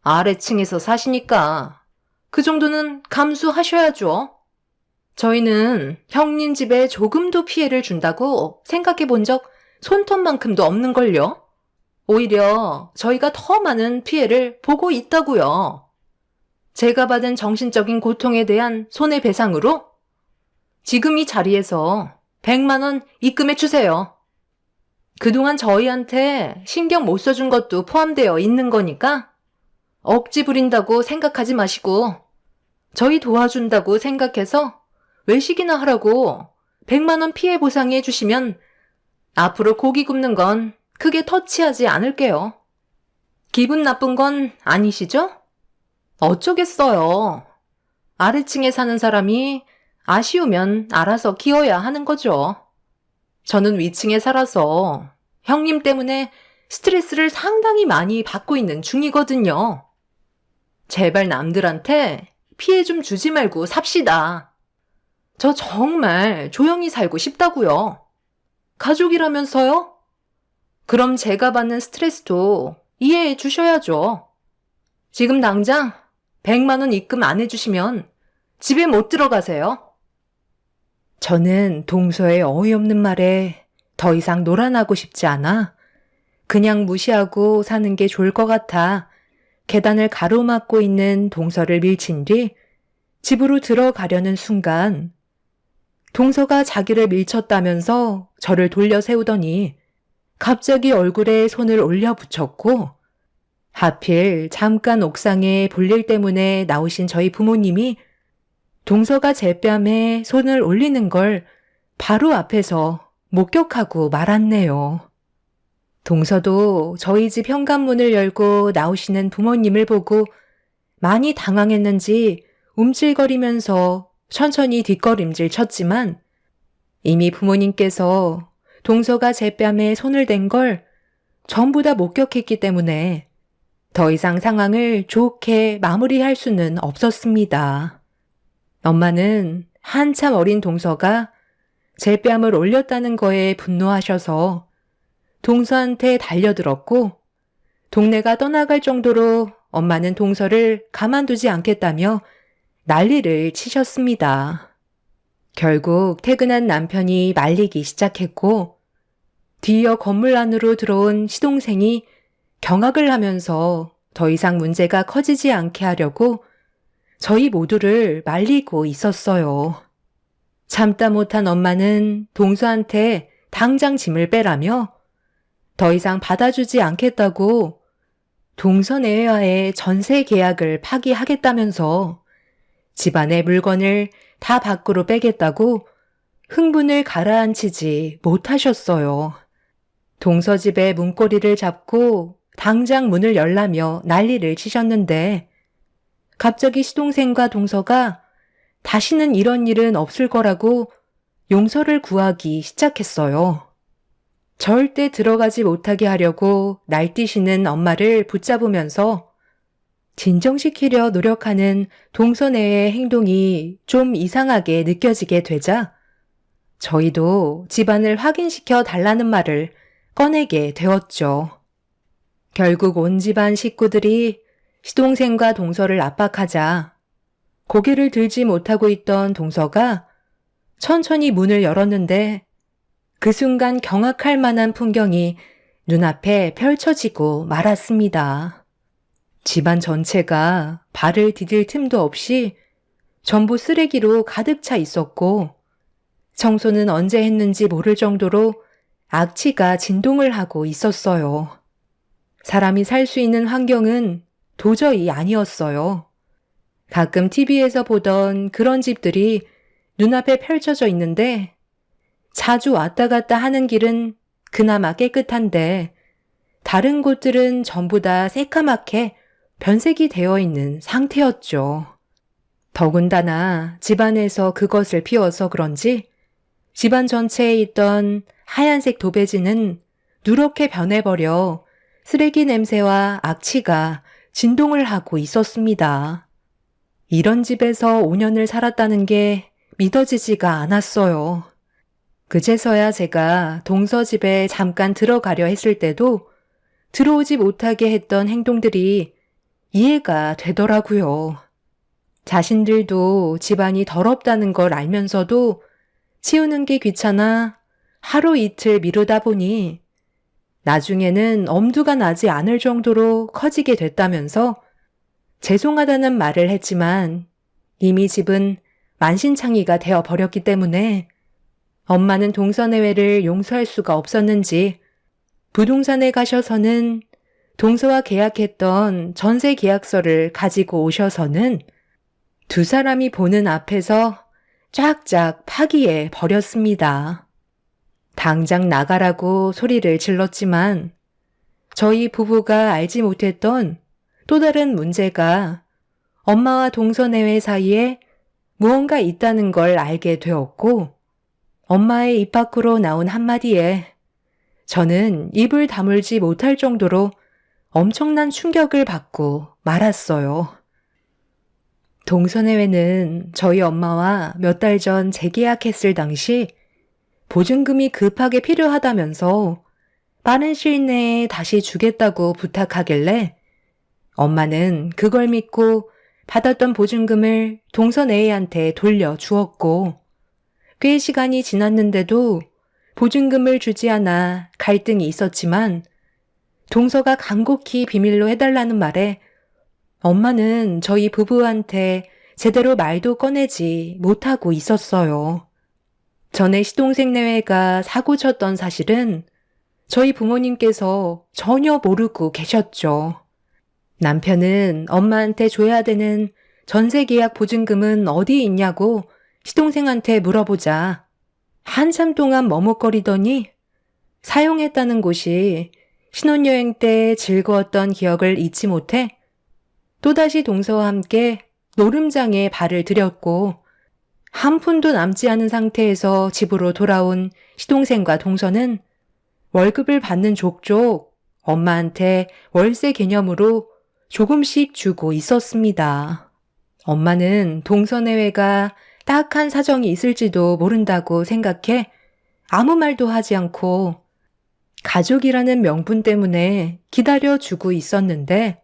아래층에서 사시니까 그 정도는 감수하셔야죠. 저희는 형님 집에 조금도 피해를 준다고 생각해 본 적 손톱만큼도 없는걸요. 오히려 저희가 더 많은 피해를 보고 있다고요. 제가 받은 정신적인 고통에 대한 손해배상으로 지금 이 자리에서 100만 원 입금해 주세요. 그동안 저희한테 신경 못 써준 것도 포함되어 있는 거니까 억지 부린다고 생각하지 마시고 저희 도와준다고 생각해서 외식이나 하라고 100만 원 피해 보상해 주시면 앞으로 고기 굽는 건 크게 터치하지 않을게요. 기분 나쁜 건 아니시죠? 어쩌겠어요. 아래층에 사는 사람이 아쉬우면 알아서 키워야 하는 거죠. 저는 위층에 살아서 형님 때문에 스트레스를 상당히 많이 받고 있는 중이거든요. 제발 남들한테 피해 좀 주지 말고 삽시다. 저 정말 조용히 살고 싶다고요. 가족이라면서요? 그럼 제가 받는 스트레스도 이해해 주셔야죠. 지금 당장 100만 원 입금 안 해주시면 집에 못 들어가세요. 저는 동서의 어이없는 말에 더 이상 놀아나고 싶지 않아 그냥 무시하고 사는 게 좋을 것 같아 계단을 가로막고 있는 동서를 밀친 뒤 집으로 들어가려는 순간 동서가 자기를 밀쳤다면서 저를 돌려 세우더니 갑자기 얼굴에 손을 올려 붙였고 하필 잠깐 옥상에 볼일 때문에 나오신 저희 부모님이 동서가 제 뺨에 손을 올리는 걸 바로 앞에서 목격하고 말았네요. 동서도 저희 집 현관문을 열고 나오시는 부모님을 보고 많이 당황했는지 움찔거리면서 천천히 뒷걸음질 쳤지만 이미 부모님께서 동서가 제 뺨에 손을 댄 걸 전부 다 목격했기 때문에 더 이상 상황을 좋게 마무리할 수는 없었습니다. 엄마는 한참 어린 동서가 제 뺨을 올렸다는 거에 분노하셔서 동서한테 달려들었고 동네가 떠나갈 정도로 엄마는 동서를 가만두지 않겠다며 난리를 치셨습니다. 결국 퇴근한 남편이 말리기 시작했고 뒤이어 건물 안으로 들어온 시동생이 경악을 하면서 더 이상 문제가 커지지 않게 하려고 저희 모두를 말리고 있었어요. 참다 못한 엄마는 동서한테 당장 짐을 빼라며 더 이상 받아주지 않겠다고 동서 내외와의 전세 계약을 파기하겠다면서 집안의 물건을 다 밖으로 빼겠다고 흥분을 가라앉히지 못하셨어요. 동서 집의 문고리를 잡고 당장 문을 열라며 난리를 치셨는데 갑자기 시동생과 동서가 다시는 이런 일은 없을 거라고 용서를 구하기 시작했어요. 절대 들어가지 못하게 하려고 날뛰시는 엄마를 붙잡으면서 진정시키려 노력하는 동서네의 행동이 좀 이상하게 느껴지게 되자 저희도 집안을 확인시켜 달라는 말을 꺼내게 되었죠. 결국 온 집안 식구들이 시동생과 동서를 압박하자 고개를 들지 못하고 있던 동서가 천천히 문을 열었는데 그 순간 경악할 만한 풍경이 눈앞에 펼쳐지고 말았습니다. 집안 전체가 발을 디딜 틈도 없이 전부 쓰레기로 가득 차 있었고 청소는 언제 했는지 모를 정도로 악취가 진동을 하고 있었어요. 사람이 살 수 있는 환경은 도저히 아니었어요. 가끔 TV에서 보던 그런 집들이 눈앞에 펼쳐져 있는데 자주 왔다 갔다 하는 길은 그나마 깨끗한데 다른 곳들은 전부 다 새까맣게 변색이 되어 있는 상태였죠. 더군다나 집안에서 그것을 피워서 그런지 집안 전체에 있던 하얀색 도배지는 누렇게 변해버려 쓰레기 냄새와 악취가 진동을 하고 있었습니다. 이런 집에서 5년을 살았다는 게 믿어지지가 않았어요. 그제서야 제가 동서 집에 잠깐 들어가려 했을 때도 들어오지 못하게 했던 행동들이 이해가 되더라고요. 자신들도 집안이 더럽다는 걸 알면서도 치우는 게 귀찮아 하루 이틀 미루다 보니 나중에는 엄두가 나지 않을 정도로 커지게 됐다면서 죄송하다는 말을 했지만 이미 집은 만신창이가 되어 버렸기 때문에 엄마는 동서내외를 용서할 수가 없었는지 부동산에 가셔서는 동서와 계약했던 전세 계약서를 가지고 오셔서는 두 사람이 보는 앞에서 쫙쫙 파기해 버렸습니다. 당장 나가라고 소리를 질렀지만 저희 부부가 알지 못했던 또 다른 문제가 엄마와 동서내외 사이에 무언가 있다는 걸 알게 되었고 엄마의 입 밖으로 나온 한마디에 저는 입을 다물지 못할 정도로 엄청난 충격을 받고 말았어요. 동서내외는 저희 엄마와 몇 달 전 재계약했을 당시 보증금이 급하게 필요하다면서 빠른 시일 내에 다시 주겠다고 부탁하길래 엄마는 그걸 믿고 받았던 보증금을 동서내외한테 돌려주었고 꽤 시간이 지났는데도 보증금을 주지 않아 갈등이 있었지만 동서가 간곡히 비밀로 해달라는 말에 엄마는 저희 부부한테 제대로 말도 꺼내지 못하고 있었어요. 전에 시동생 내외가 사고 쳤던 사실은 저희 부모님께서 전혀 모르고 계셨죠. 남편은 엄마한테 줘야 되는 전세 계약 보증금은 어디 있냐고 시동생한테 물어보자 한참 동안 머뭇거리더니 사용했다는 곳이 신혼여행 때 즐거웠던 기억을 잊지 못해 또다시 동서와 함께 노름장에 발을 들였고 한 푼도 남지 않은 상태에서 집으로 돌아온 시동생과 동서는 월급을 받는 족족 엄마한테 월세 개념으로 조금씩 주고 있었습니다. 엄마는 동서내외가 딱한 사정이 있을지도 모른다고 생각해 아무 말도 하지 않고 가족이라는 명분 때문에 기다려주고 있었는데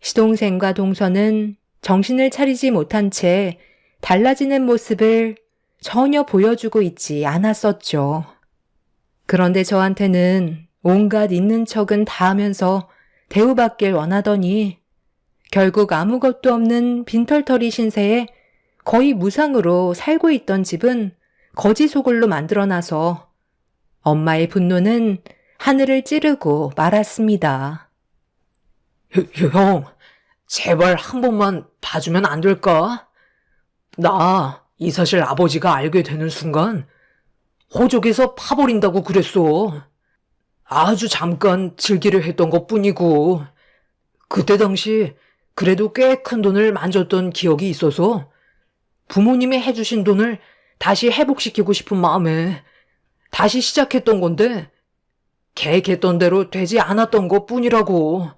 시동생과 동서는 정신을 차리지 못한 채 달라지는 모습을 전혀 보여주고 있지 않았었죠. 그런데 저한테는 온갖 있는 척은 다 하면서 대우받길 원하더니 결국 아무것도 없는 빈털터리 신세에 거의 무상으로 살고 있던 집은 거지 소굴로 만들어놔서 엄마의 분노는 하늘을 찌르고 말았습니다. 형, 제발 한 번만 봐주면 안 될까? 나 이 사실 아버지가 알게 되는 순간 호적에서 파버린다고 그랬어. 아주 잠깐 즐기려 했던 것뿐이고 그때 당시 그래도 꽤 큰 돈을 만졌던 기억이 있어서 부모님이 해주신 돈을 다시 회복시키고 싶은 마음에 다시 시작했던 건데 계획했던 대로 되지 않았던 것 뿐이라고.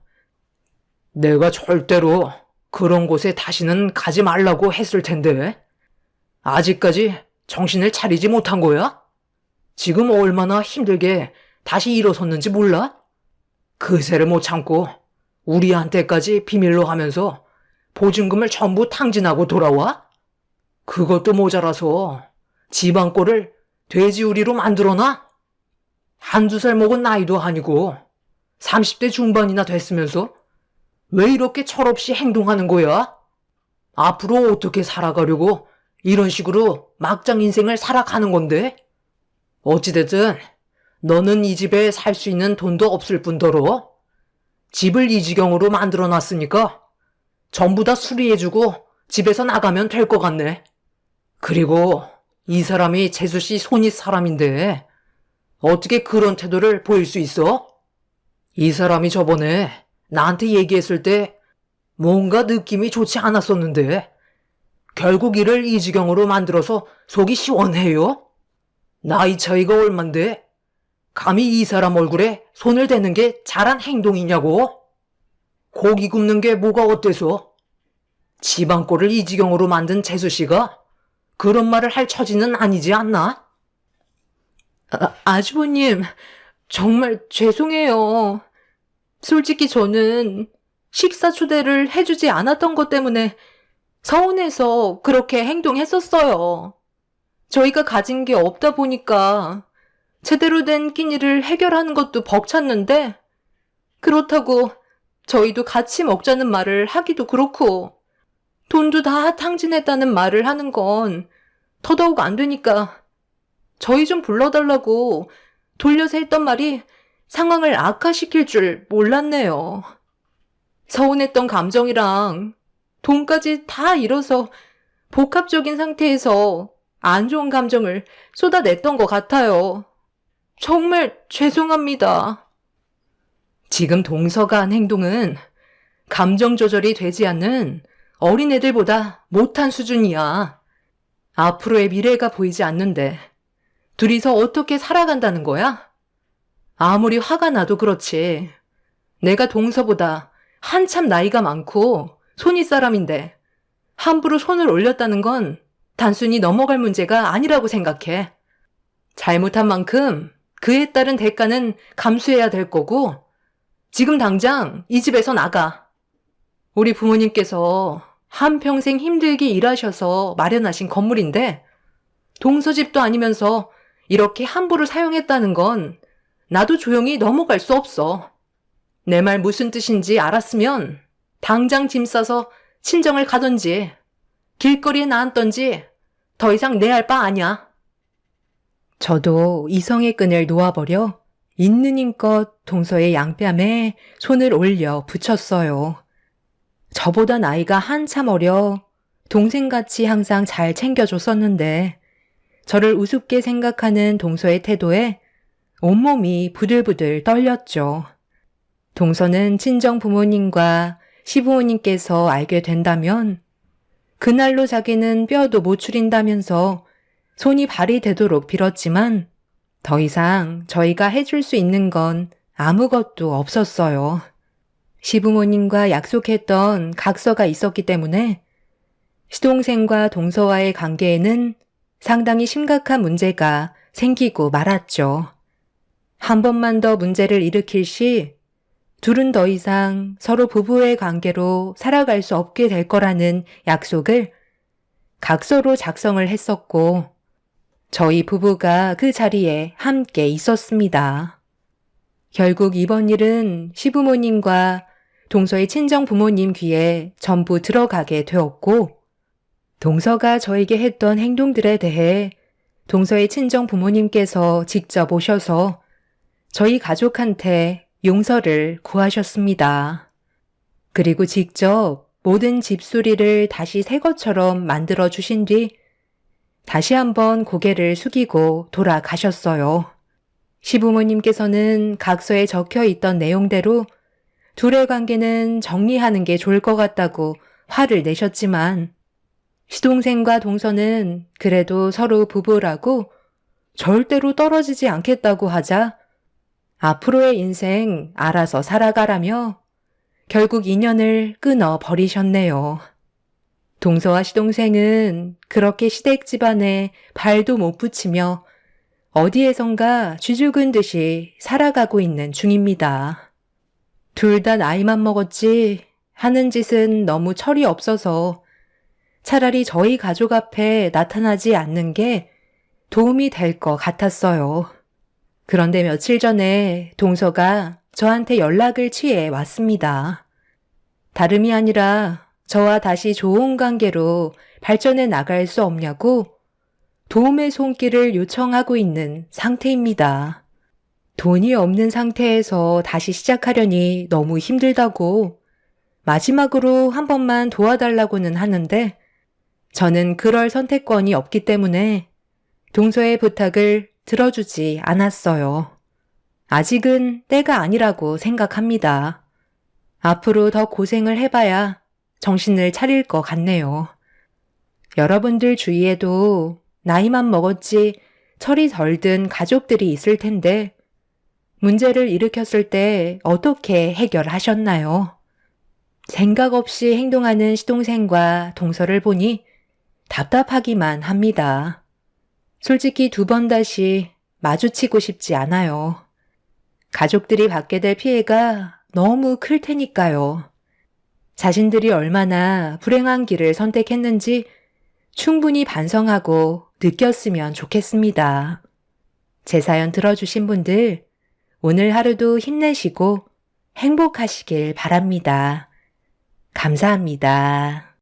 내가 절대로 그런 곳에 다시는 가지 말라고 했을 텐데 아직까지 정신을 차리지 못한 거야? 지금 얼마나 힘들게 다시 일어섰는지 몰라? 그새를 못 참고 우리한테까지 비밀로 하면서 보증금을 전부 탕진하고 돌아와? 그것도 모자라서 집안 꼴을 돼지우리로 만들어놔? 한두 살 먹은 나이도 아니고 30대 중반이나 됐으면서 왜 이렇게 철없이 행동하는 거야? 앞으로 어떻게 살아가려고 이런 식으로 막장 인생을 살아가는 건데? 어찌됐든 너는 이 집에 살 수 있는 돈도 없을 뿐더러 집을 이 지경으로 만들어놨으니까 전부 다 수리해주고 집에서 나가면 될 것 같네. 그리고 이 사람이 재수씨 손윗 사람인데 어떻게 그런 태도를 보일 수 있어? 이 사람이 저번에 나한테 얘기했을 때 뭔가 느낌이 좋지 않았었는데 결국 이를 이 지경으로 만들어서 속이 시원해요? 나이 차이가 얼만데 감히 이 사람 얼굴에 손을 대는 게 잘한 행동이냐고? 고기 굽는 게 뭐가 어때서? 집안 꼴을 이 지경으로 만든 재수씨가 그런 말을 할 처지는 아니지 않나? 아주버님, 정말 죄송해요. 솔직히 저는 식사 초대를 해주지 않았던 것 때문에 서운해서 그렇게 행동했었어요. 저희가 가진 게 없다 보니까 제대로 된 끼니를 해결하는 것도 벅찼는데 그렇다고 저희도 같이 먹자는 말을 하기도 그렇고 돈도 다 탕진했다는 말을 하는 건 더더욱 안 되니까 저희 좀 불러달라고 돌려서 했던 말이 상황을 악화시킬 줄 몰랐네요. 서운했던 감정이랑 돈까지 다 잃어서 복합적인 상태에서 안 좋은 감정을 쏟아냈던 것 같아요. 정말 죄송합니다. 지금 동서가 한 행동은 감정 조절이 되지 않는 어린애들보다 못한 수준이야. 앞으로의 미래가 보이지 않는데 둘이서 어떻게 살아간다는 거야? 아무리 화가 나도 그렇지. 내가 동서보다 한참 나이가 많고 손윗 사람인데 함부로 손을 올렸다는 건 단순히 넘어갈 문제가 아니라고 생각해. 잘못한 만큼 그에 따른 대가는 감수해야 될 거고 지금 당장 이 집에서 나가. 우리 부모님께서 한평생 힘들게 일하셔서 마련하신 건물인데 동서집도 아니면서 이렇게 함부로 사용했다는 건 나도 조용히 넘어갈 수 없어. 내 말 무슨 뜻인지 알았으면 당장 짐 싸서 친정을 가던지 길거리에 나앉던지 더 이상 내 할 바 아냐. 저도 이성의 끈을 놓아버려 있는 힘껏 동서의 양뺨에 손을 올려 붙였어요. 저보다 나이가 한참 어려 동생같이 항상 잘 챙겨줬었는데 저를 우습게 생각하는 동서의 태도에 온몸이 부들부들 떨렸죠. 동서는 친정 부모님과 시부모님께서 알게 된다면 그날로 자기는 뼈도 못 추린다면서 손이 발이 되도록 빌었지만 더 이상 저희가 해줄 수 있는 건 아무것도 없었어요. 시부모님과 약속했던 각서가 있었기 때문에 시동생과 동서와의 관계에는 상당히 심각한 문제가 생기고 말았죠. 한 번만 더 문제를 일으킬 시 둘은 더 이상 서로 부부의 관계로 살아갈 수 없게 될 거라는 약속을 각서로 작성을 했었고 저희 부부가 그 자리에 함께 있었습니다. 결국 이번 일은 시부모님과 동서의 친정 부모님 귀에 전부 들어가게 되었고 동서가 저에게 했던 행동들에 대해 동서의 친정 부모님께서 직접 오셔서 저희 가족한테 용서를 구하셨습니다. 그리고 직접 모든 집수리를 다시 새 것처럼 만들어 주신 뒤 다시 한번 고개를 숙이고 돌아가셨어요. 시부모님께서는 각서에 적혀 있던 내용대로 둘의 관계는 정리하는 게 좋을 것 같다고 화를 내셨지만 시동생과 동서는 그래도 서로 부부라고 절대로 떨어지지 않겠다고 하자 앞으로의 인생 알아서 살아가라며 결국 인연을 끊어 버리셨네요. 동서와 시동생은 그렇게 시댁 집안에 발도 못 붙이며 어디에선가 쥐죽은 듯이 살아가고 있는 중입니다. 둘 다 나이만 먹었지 하는 짓은 너무 철이 없어서 차라리 저희 가족 앞에 나타나지 않는 게 도움이 될 것 같았어요. 그런데 며칠 전에 동서가 저한테 연락을 취해 왔습니다. 다름이 아니라 저와 다시 좋은 관계로 발전해 나갈 수 없냐고 도움의 손길을 요청하고 있는 상태입니다. 돈이 없는 상태에서 다시 시작하려니 너무 힘들다고 마지막으로 한 번만 도와달라고는 하는데 저는 그럴 선택권이 없기 때문에 동서의 부탁을 들어주지 않았어요. 아직은 때가 아니라고 생각합니다. 앞으로 더 고생을 해봐야 정신을 차릴 것 같네요. 여러분들 주위에도 나이만 먹었지 철이 덜 든 가족들이 있을 텐데 문제를 일으켰을 때 어떻게 해결하셨나요? 생각 없이 행동하는 시동생과 동서를 보니 답답하기만 합니다. 솔직히 두 번 다시 마주치고 싶지 않아요. 가족들이 받게 될 피해가 너무 클 테니까요. 자신들이 얼마나 불행한 길을 선택했는지 충분히 반성하고 느꼈으면 좋겠습니다. 제 사연 들어주신 분들, 오늘 하루도 힘내시고 행복하시길 바랍니다. 감사합니다.